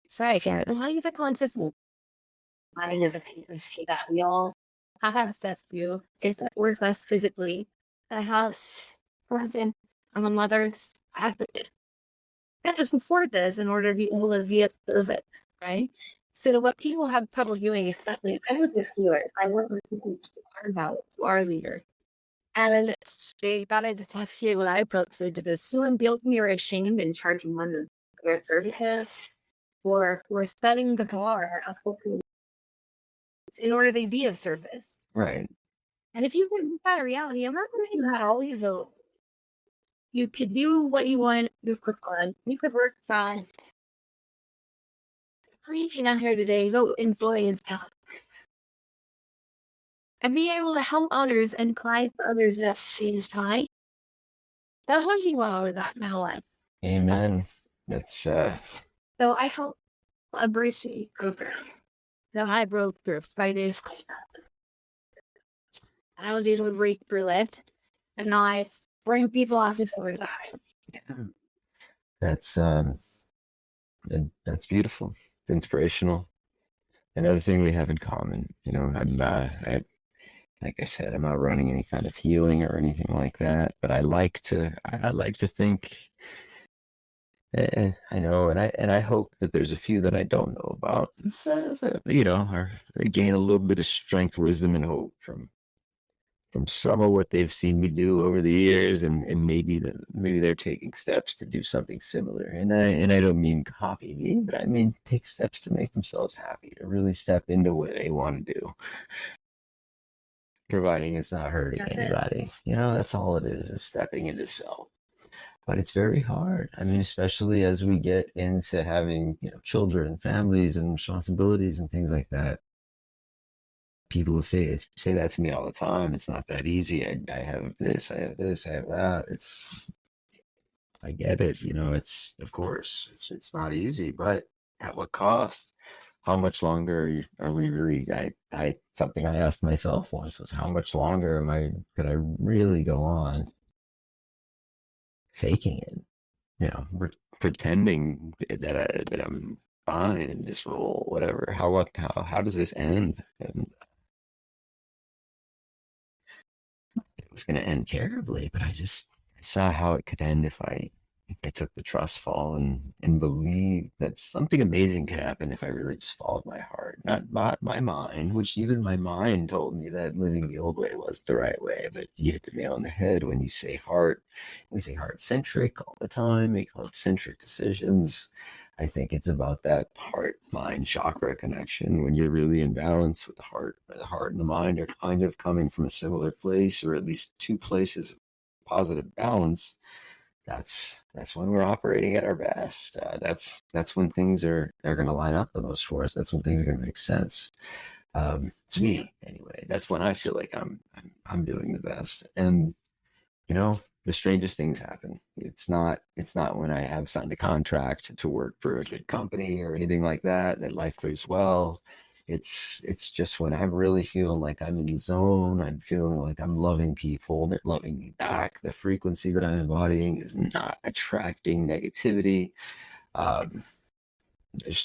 Sorry, Karen. How do you think consistent? Money is a frequency that we all have access to. It's worth us physically. The house, person, and the mothers have to just afford this in order to be able to be a bit of it, right? So what people have trouble doing, especially I with this healers, I work with people who are about who are leaders. And they started to talk to you when I approached it because someone built me or ashamed and charging money for their services or setting the bar in order to be of service. Right. And if you can that reality, I'm not going to have all these votes. You could do what you want for fun. You could work fine. Reaching out here today, go influence out. And be able to help others and climb for others at the same time. That's what you want with my life. Amen. That's So I felt a bracelet grouper. So I broke through 5 days. I was able to break through it. And now I bring people off the floor. That's beautiful. It's inspirational. Another thing we have in common, like I said, I'm not running any kind of healing or anything like that, but I like to think. I know, and I hope that there's a few that I don't know about, or they gain a little bit of strength, wisdom, and hope from some of what they've seen me do over the years, and maybe they're taking steps to do something similar. And I don't mean copy me, but I mean take steps to make themselves happy, to really step into what they want to do. providing it's not hurting anybody. That's all it is stepping into self. But it's very hard. I mean, especially as we get into having, children, families, and responsibilities and things like that. People will say that to me all the time. It's not that easy. I have this, I have this, I have that. I get it. It's, of course, it's not easy, but at what cost? How much longer are we really? Something I asked myself once was, how much longer could I really go on faking it? Pretending that I'm fine in this role, whatever. How does this end? And it was going to end terribly, but I saw how it could end if I took the trust fall and believed that something amazing could happen if I really just followed my heart, not my mind, which even my mind told me that living the old way was the right way. But you hit the nail on the head when you say heart. We say heart-centric all the time, make heart-centric decisions. I think it's about that heart-mind chakra connection. When you're really in balance with the heart and the mind are kind of coming from a similar place, or at least two places of positive balance. That's when we're operating at our best. That's when things are going to line up the most for us. That's when things are going to make sense. To me, anyway. That's when I feel like I'm doing the best. And the strangest things happen. It's not when I have signed a contract to work for a good company or anything like that life goes well. It's just when I'm really feeling like I'm in the zone, I'm feeling like I'm loving people, they're loving me back. The frequency that I'm embodying is not attracting negativity.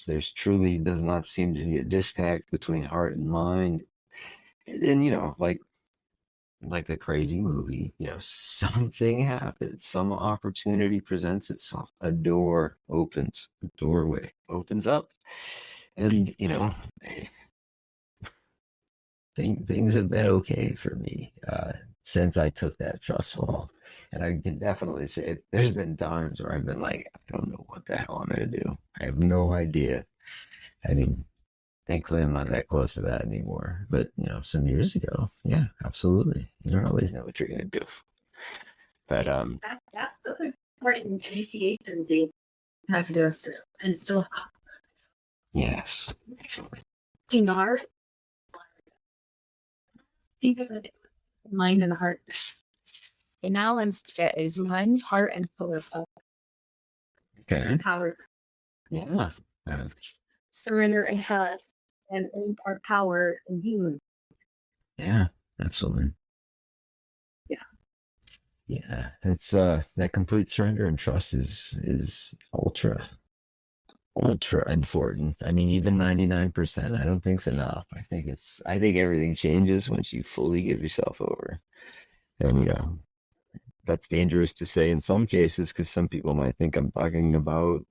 There's truly does not seem to be a disconnect between heart and mind. And then, like the crazy movie, something happens, some opportunity presents itself, a door opens, a doorway opens up, and things have been okay for me since I took that trust fall. And I can definitely say there's been times where I've been like, I don't know what the hell I'm going to do. I have no idea. I mean, thankfully, I'm not that close to that anymore. But, some years ago, yeah, absolutely. You don't always know what you're going to do. But, that's the important initiation thing has to do through. And still, yes. Dinar. Think of it, mind and heart. And now I'm split is mind, heart, and soul. Okay. Power. Yeah. Surrender and health and impart power and healing. Yeah, absolutely. Yeah. Yeah. It's that complete surrender and trust is ultra important. I mean, even 99%, I don't think it's enough. I think everything changes once you fully give yourself over. And that's dangerous to say in some cases, because some people might think I'm talking about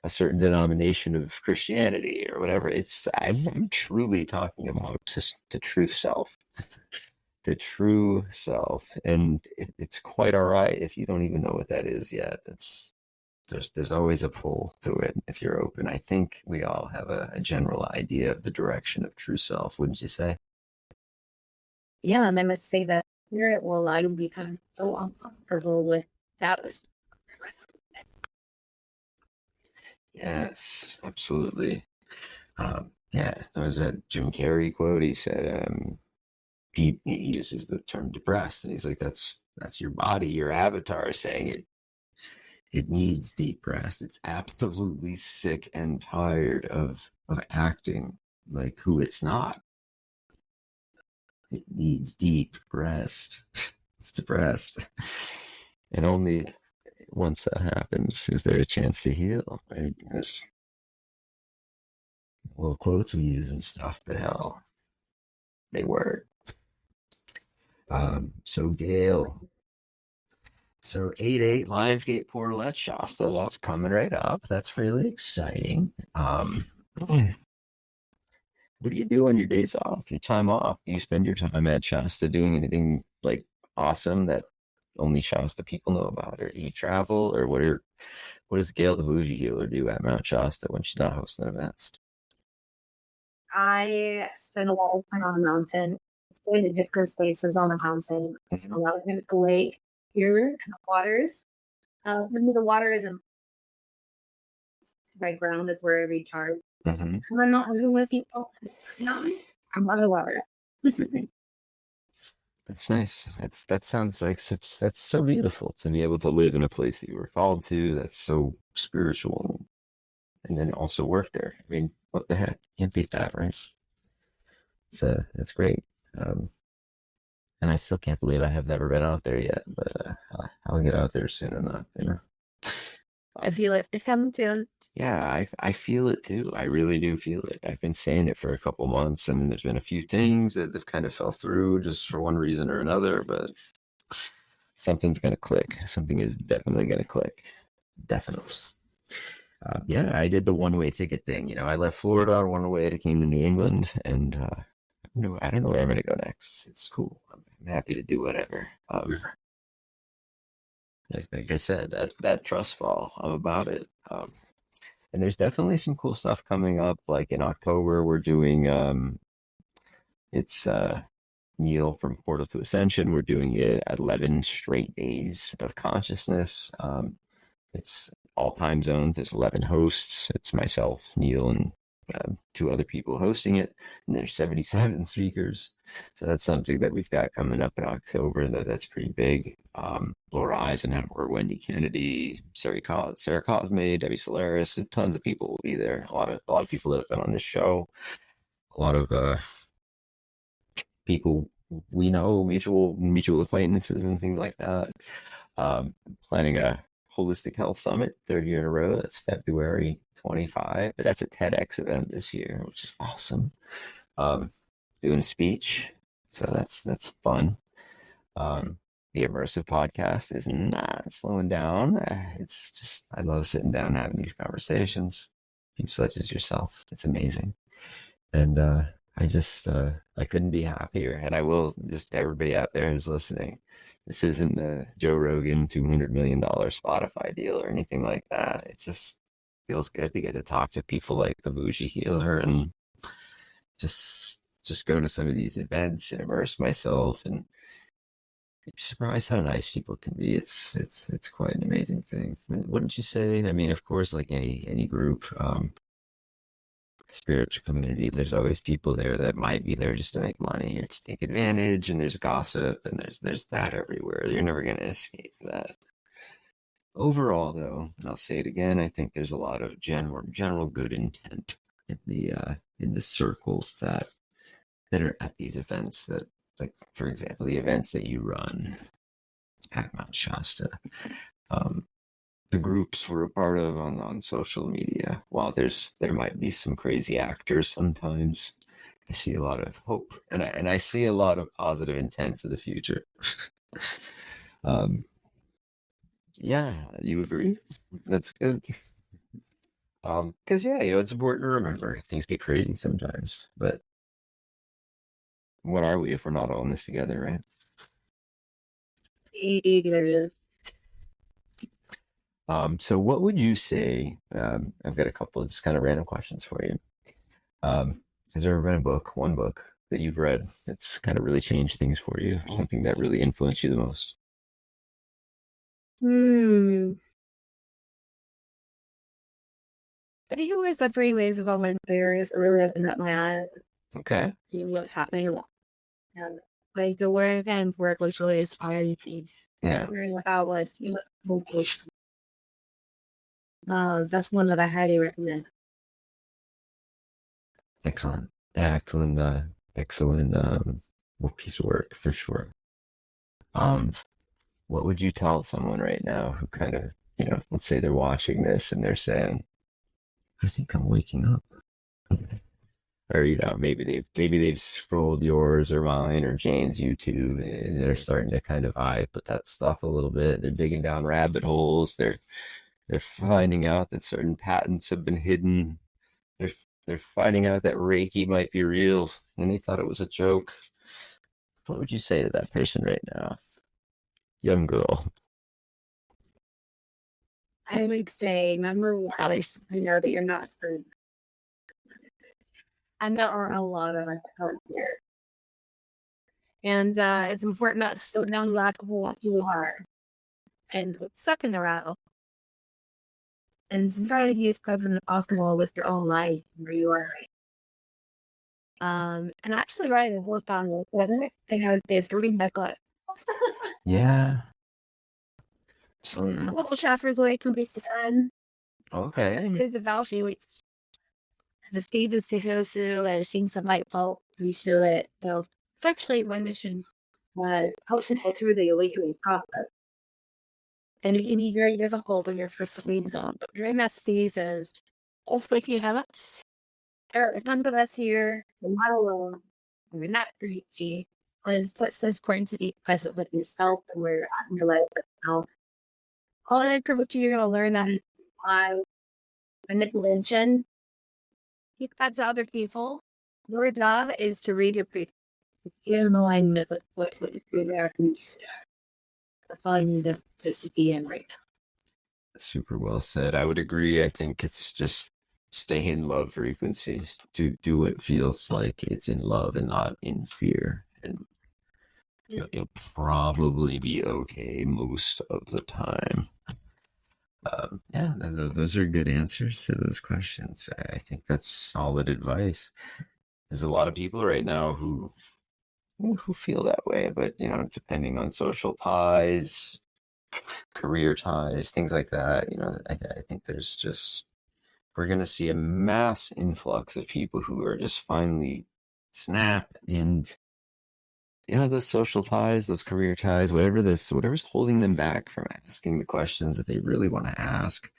a certain denomination of Christianity or whatever. I'm truly talking about just the true self. The true self. And it's quite all right if you don't even know what that is yet. There's always a pull to it if you're open. I think we all have a general idea of the direction of true self, wouldn't you say? Yeah, and I must say that spirit will allow you to become so uncomfortable with that. Yes, absolutely. Yeah, there was that Jim Carrey quote. He said, deep, he uses the term depressed, and he's like, that's your body, your avatar saying it needs deep rest. It's absolutely sick and tired of acting like who it's not. It needs deep rest. It's depressed. And only once that happens is there a chance to heal. Right? There's little quotes we use and stuff, but hell, they work. So Gayle. So 8/8 Lionsgate portal at Shasta. That's coming right up. That's really exciting. What do you do on your days off, your time off? Do you spend your time at Shasta doing anything like awesome that only Shasta people know about? Or do you travel? Or what does Gayle the Boujee Healer do at Mount Shasta when she's not hosting events? I spend a lot of time on the mountain. going to different places on the mountain. A lot of the lake here, and the waters. When the water is in my ground, is where I recharge. I'm not living with people. No, I'm on the water. That's nice. That sounds like that's so beautiful to be able to live in a place that you were called to. That's so spiritual, and then also work there. I mean, what the heck? Can't beat that, right? That's great. And I still can't believe I have never been out there yet, but I'll get out there soon enough. You know. I feel it to come soon. Yeah, I feel it too. I really do feel it. I've been saying it for a couple months, and there's been a few things that have kind of fell through just for one reason or another, but something's gonna click. Something is definitely gonna click. Definitely. Yeah, I did the one-way ticket thing. You know, I left Florida on one way to came to New England, and I don't know where I'm gonna go next. It's cool. I'm happy to do whatever. Like I said, that trust fall, I'm about it. And there's definitely some cool stuff coming up. Like in October, we're doing it's Neil from Portal to Ascension. We're doing it 11 straight days of consciousness. It's all time zones. There's 11 hosts. It's myself, Neil, and two other people hosting it. And there's 77 speakers. So that's something that we've got coming up in October. That's pretty big. Laura Eisenhower, Wendy Kennedy, Sarah Cosme, Debbie Solaris, tons of people will be there. A lot of people that have been on this show. A lot of people we know, mutual acquaintances and things like that. Planning a holistic health summit, third year in a row. That's February 25, but that's a TEDx event this year, which is awesome. Doing a speech, so that's fun. The immersive podcast is not slowing down. It's just I love sitting down and having these conversations. People such as yourself, it's amazing, and I couldn't be happier. And I will just everybody out there who's listening. This isn't the Joe Rogan $200 million Spotify deal or anything like that. It just feels good to get to talk to people like the Boujee Healer and just go to some of these events and immerse myself and be surprised how nice people can be. It's quite an amazing thing, wouldn't you say? I mean, of course, like any group, spiritual community, there's always people there that might be there just to make money or to take advantage, and there's gossip and there's that everywhere. You're never going to escape that. Overall, though, and I'll say it again, I think there's a lot of general good intent in the circles that are at these events. That, like, for example, the events that you run at Mount Shasta. The groups we're a part of on social media. While there might be some crazy actors sometimes, I see a lot of hope, and I see a lot of positive intent for the future. Yeah, you agree? That's good. Because yeah, it's important to remember things get crazy sometimes, but what are we if we're not all in this together, right? So what would you say? I've got a couple of just kind of random questions for you. Has there ever been one book that you've read that's kind of really changed things for you? Something that really influenced you the most? I think it was the 3 ways of all my prayers really in that my head. Okay. What's happening. And like the work and work literally inspired me. Yeah. Without was that's one that I highly recommend. Excellent. Excellent piece of work for sure. What would you tell someone right now who kind of, let's say they're watching this and they're saying, I think I'm waking up. Or, maybe they've scrolled yours or mine or Jane's YouTube and they're starting to kind of eye put that stuff a little bit. They're digging down rabbit holes. They're finding out that certain patents have been hidden. They're finding out that Reiki might be real and they thought it was a joke. What would you say to that person right now? Young girl. I would say, number one, I know that you're not hurt. And there are a lot of us out there And it's important not to slow down the lack of what you are and get stuck in the rattle. And it's very use covenant optimal with your own life where you are. And actually writing a book on it, the other thing I would say is to read my gut. Yeah. Little chapters away from base to 10. Okay. There's a value which the stages to go through and seeing some light bulb we through it. So it's actually my mission. Helps people through the awakening process. And it can be very difficult when you're first reading on. But during that season, also if you have it, there's none of us here. We're not alone. We're not crazy. And it's so important to be present with yourself and where you're at in your life right now. All I encourage you, you're going to learn that manipulation. You that to other people. Your job is to read your pre. Get in alignment with what you're there and find you to just be in right. Super well said. I would agree. I think it's just stay in love frequency. Do what feels like it's in love and not in fear. And you'll probably be okay most of the time. Yeah, those are good answers to those questions. I think that's solid advice. There's a lot of people right now who feel that way, but depending on social ties, career ties, things like that, I think we're going to see a mass influx of people who are just finally snap and those social ties, those career ties, whatever's holding them back from asking the questions that they really want to ask,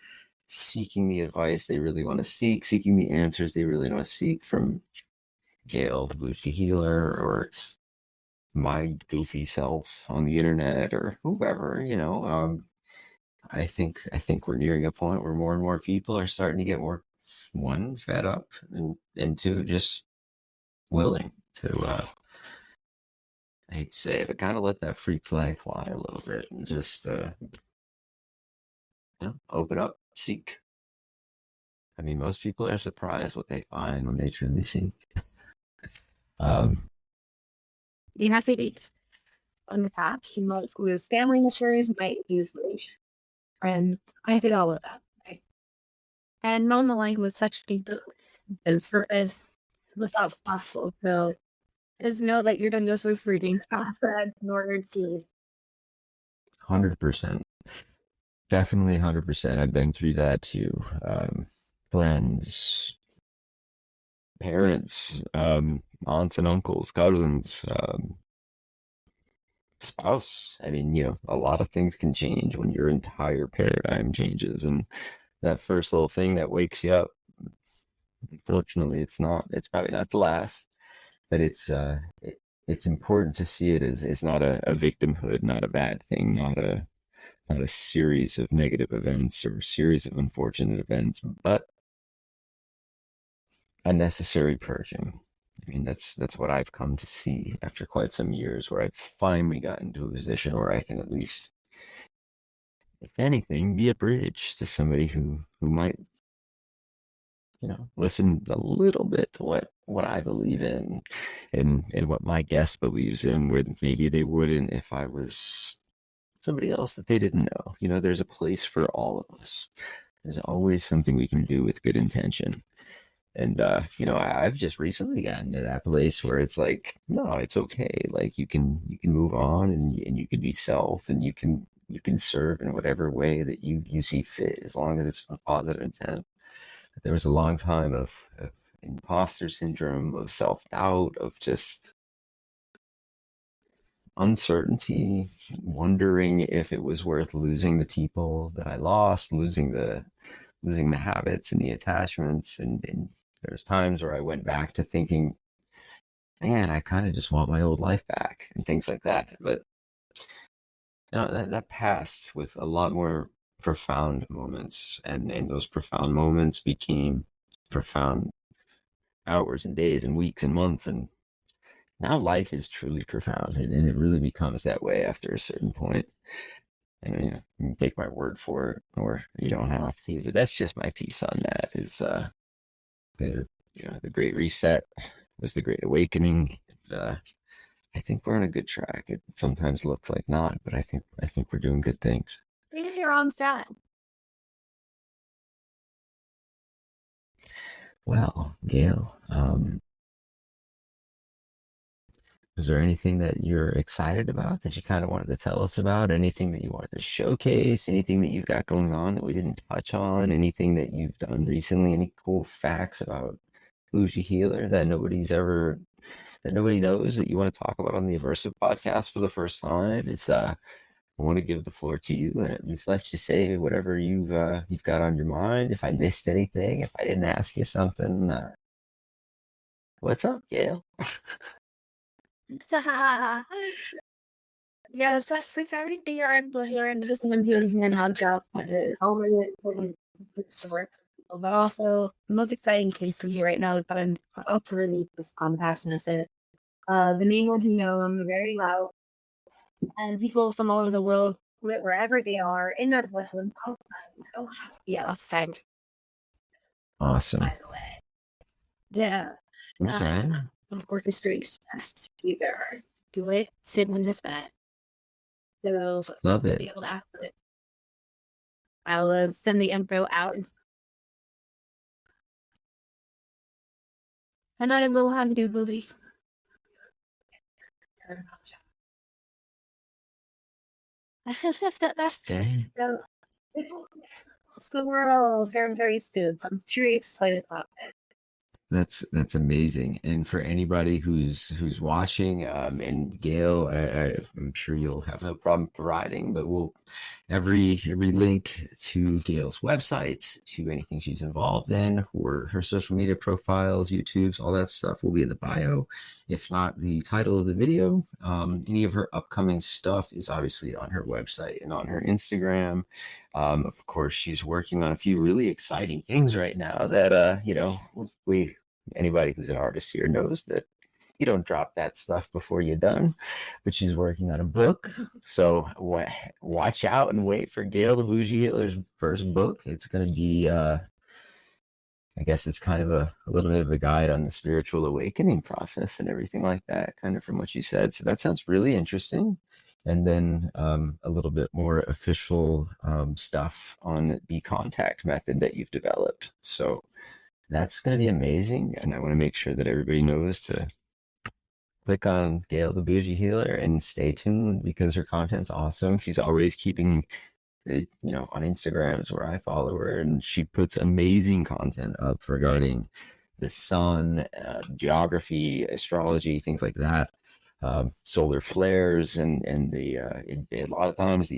seeking the advice they really want to seek, seeking the answers they really want to seek from Gayle the Boujee Healer or my goofy self on the internet or whoever, I think we're nearing a point where more and more people are starting to get more, one, fed up, and two, just willing to I hate to say it, but kind of let that freak flag fly a little bit and just open up, seek. I mean, most people are surprised what they find when they truly seek. You have to be on the path. You might lose family issues, might lose relation. And I did all of that. Right? And on the line with such people as without possible. So is know that you're done just with reading in order to 100%. Definitely 100%. I've been through that too. Friends, parents, aunts and uncles, cousins, spouse. I mean, a lot of things can change when your entire paradigm changes. And that first little thing that wakes you up, unfortunately, it's probably not the last, but it's important to see it as it's not a victimhood, not a bad thing, not a series of negative events or a series of unfortunate events, but a necessary purging. I mean, that's what I've come to see after quite some years, where I've finally gotten to a position where I can at least, if anything, be a bridge to somebody who might, listen a little bit to what I believe in and what my guest believes in, where maybe they wouldn't if I was somebody else that they didn't know. There's a place for all of us. There's always something we can do with good intention. And, I've just recently gotten to that place where it's like, no, it's okay. Like you can move on and you can be self and you can serve in whatever way that you see fit, as long as it's a positive intent. There was a long time of imposter syndrome, of self-doubt, of just uncertainty, wondering if it was worth losing the people that I lost, losing the habits and the attachments. And there's times where I went back to thinking, man, I kind of just want my old life back and things like that. But that passed with a lot more profound moments, and those profound moments became profound hours and days and weeks and months, and now life is truly profound, and it really becomes that way after a certain point. And you can take my word for it, or you don't have to. But that's just my piece on that. Is the Great Reset was the Great Awakening. I think we're on a good track. It sometimes looks like not, but I think we're doing good things. You're on track. Well, Gayle, is there anything that you're excited about that you kind of wanted to tell us about? Anything that you wanted to showcase? Anything that you've got going on that we didn't touch on? Anything that you've done recently? Any cool facts about Boujee Healer that nobody knows that you want to talk about on the Aversive podcast for the first time? I want to give the floor to you and at least let you say whatever you've got on your mind. If I missed anything, if I didn't ask you something, what's up, Gayle? Yeah, it's best six everything you're able here and this one here and how job over it. But also, the most exciting case for you right now is that I'm up to release this podcast and it. The name of I'm very loud, and people from all over the world, wherever they are, in that Westland. Yeah, that's time. Awesome. By the way. Yeah. Okay. Orchestrate best to either do it, sit in this bed. So Love it. Be able to ask it. I'll send the info out. And I don't know how to do movie. That's Okay. the world very, very soon. So I'm very excited about it. That's amazing. And for anybody who's watching, and Gayle, I'm sure you'll have no problem providing, but we'll every link to Gayle's websites, to anything she's involved in, or her social media profiles, YouTube's, all that stuff will be in the bio. If not, the title of the video. Any of her upcoming stuff is obviously on her website and on her Instagram. Of course, she's working on a few really exciting things right now that anybody who's an artist here knows that you don't drop that stuff before you're done. But she's working on a book, so watch out and wait for Gayle the Boujee Healer's first book. It's going to be I guess it's kind of a little bit of a guide on the spiritual awakening process and everything like that, kind of from what you said. So that sounds really interesting. And then a little bit more official stuff on the contact method that you've developed. So that's going to be amazing. And I want to make sure that everybody knows to click on Gayle the Boujee Healer and stay tuned because her content's awesome. She's always keeping on Instagram is where I follow her, and she puts amazing content up regarding the sun, geography, astrology, things like that, solar flares, and a lot of times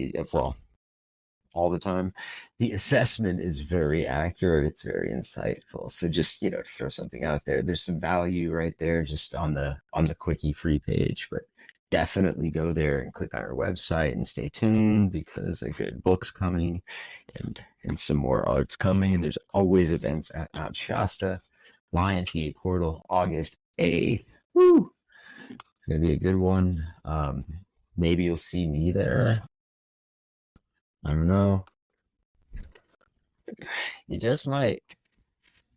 all the time, the assessment is very accurate. It's very insightful. So just to throw something out there, there's some value right there just on the quickie free page, but definitely go there and click on our website and stay tuned because a good book's coming and some more art's coming. And there's always events at Mount Shasta, Lionsgate Portal, August 8th. Woo! It's going to be a good one. Maybe you'll see me there. I don't know. You just might.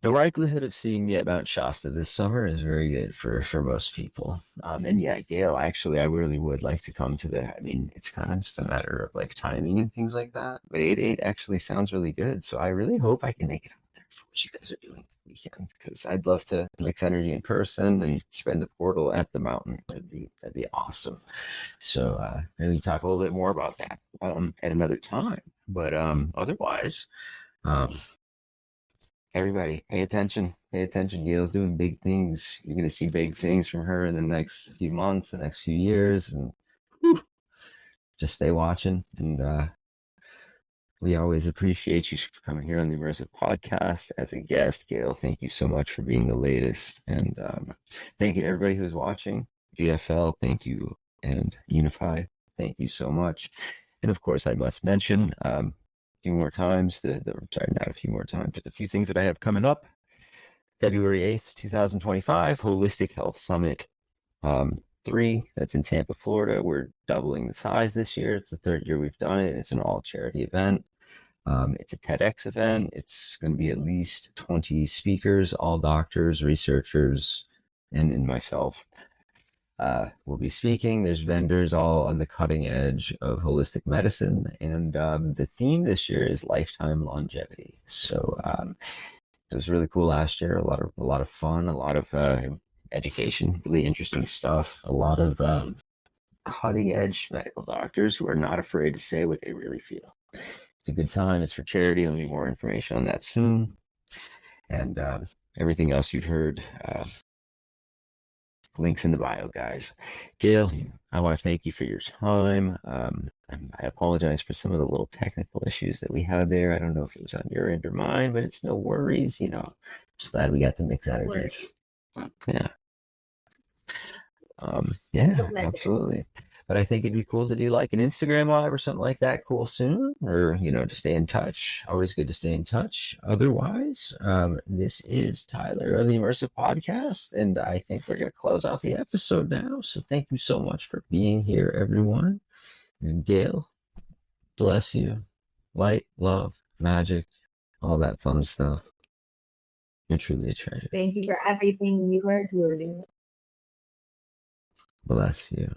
The likelihood of seeing me at Mount Shasta this summer is very good for most people. And yeah, Gayle, actually, I really would like to come to it's kind of just a matter of timing and things like that. But 8/8 actually sounds really good. So I really hope I can make it out there for what you guys are doing the weekend because I'd love to mix energy in person and spend the portal at the mountain. That'd be awesome. So maybe we talk a little bit more about that at another time. But otherwise, everybody, pay attention. Pay attention. Gayle's doing big things. You're going to see big things from her in the next few months, the next few years. And just stay watching. And we always appreciate you for coming here on the Immersive Podcast as a guest. Gayle, thank you so much for being the latest. And thank you to everybody who's watching. GFL, thank you. And Unify, thank you so much. And of course, I must mention few more times, not a few more times, but a few things that I have coming up. February 8th, 2025, Holistic Health Summit 3. That's in Tampa, Florida. We're doubling the size this year. It's the third year we've done it. It's an all-charity event. It's a TEDx event. It's going to be at least 20 speakers, all doctors, researchers, and myself. will be speaking. There's vendors all on the cutting edge of holistic medicine, and the theme this year is lifetime longevity. So it was really cool last year. A lot of fun, a lot of education, really interesting stuff. A lot of cutting edge medical doctors who are not afraid to say what they really feel. It's a good time. It's for charity. There'll be more information on that soon. And everything else you've heard, links in the bio, guys. Gayle, I want to thank you for your time. I apologize for some of the little technical issues that we had there. I don't know if it was on your end or mine, but it's no worries. You know, I'm just glad we got to mix energies. Yeah. Yeah, absolutely. But I think it'd be cool to do like an Instagram live or something like that cool soon, or, you know, to stay in touch. Always good to stay in touch. Otherwise, this is Tyler of the Immersive Podcast, and I think we're going to close out the episode now. So thank you so much for being here, everyone. And Gayle, bless you. Light, love, magic, all that fun stuff. You're truly a treasure. Thank you for everything you are doing. Bless you.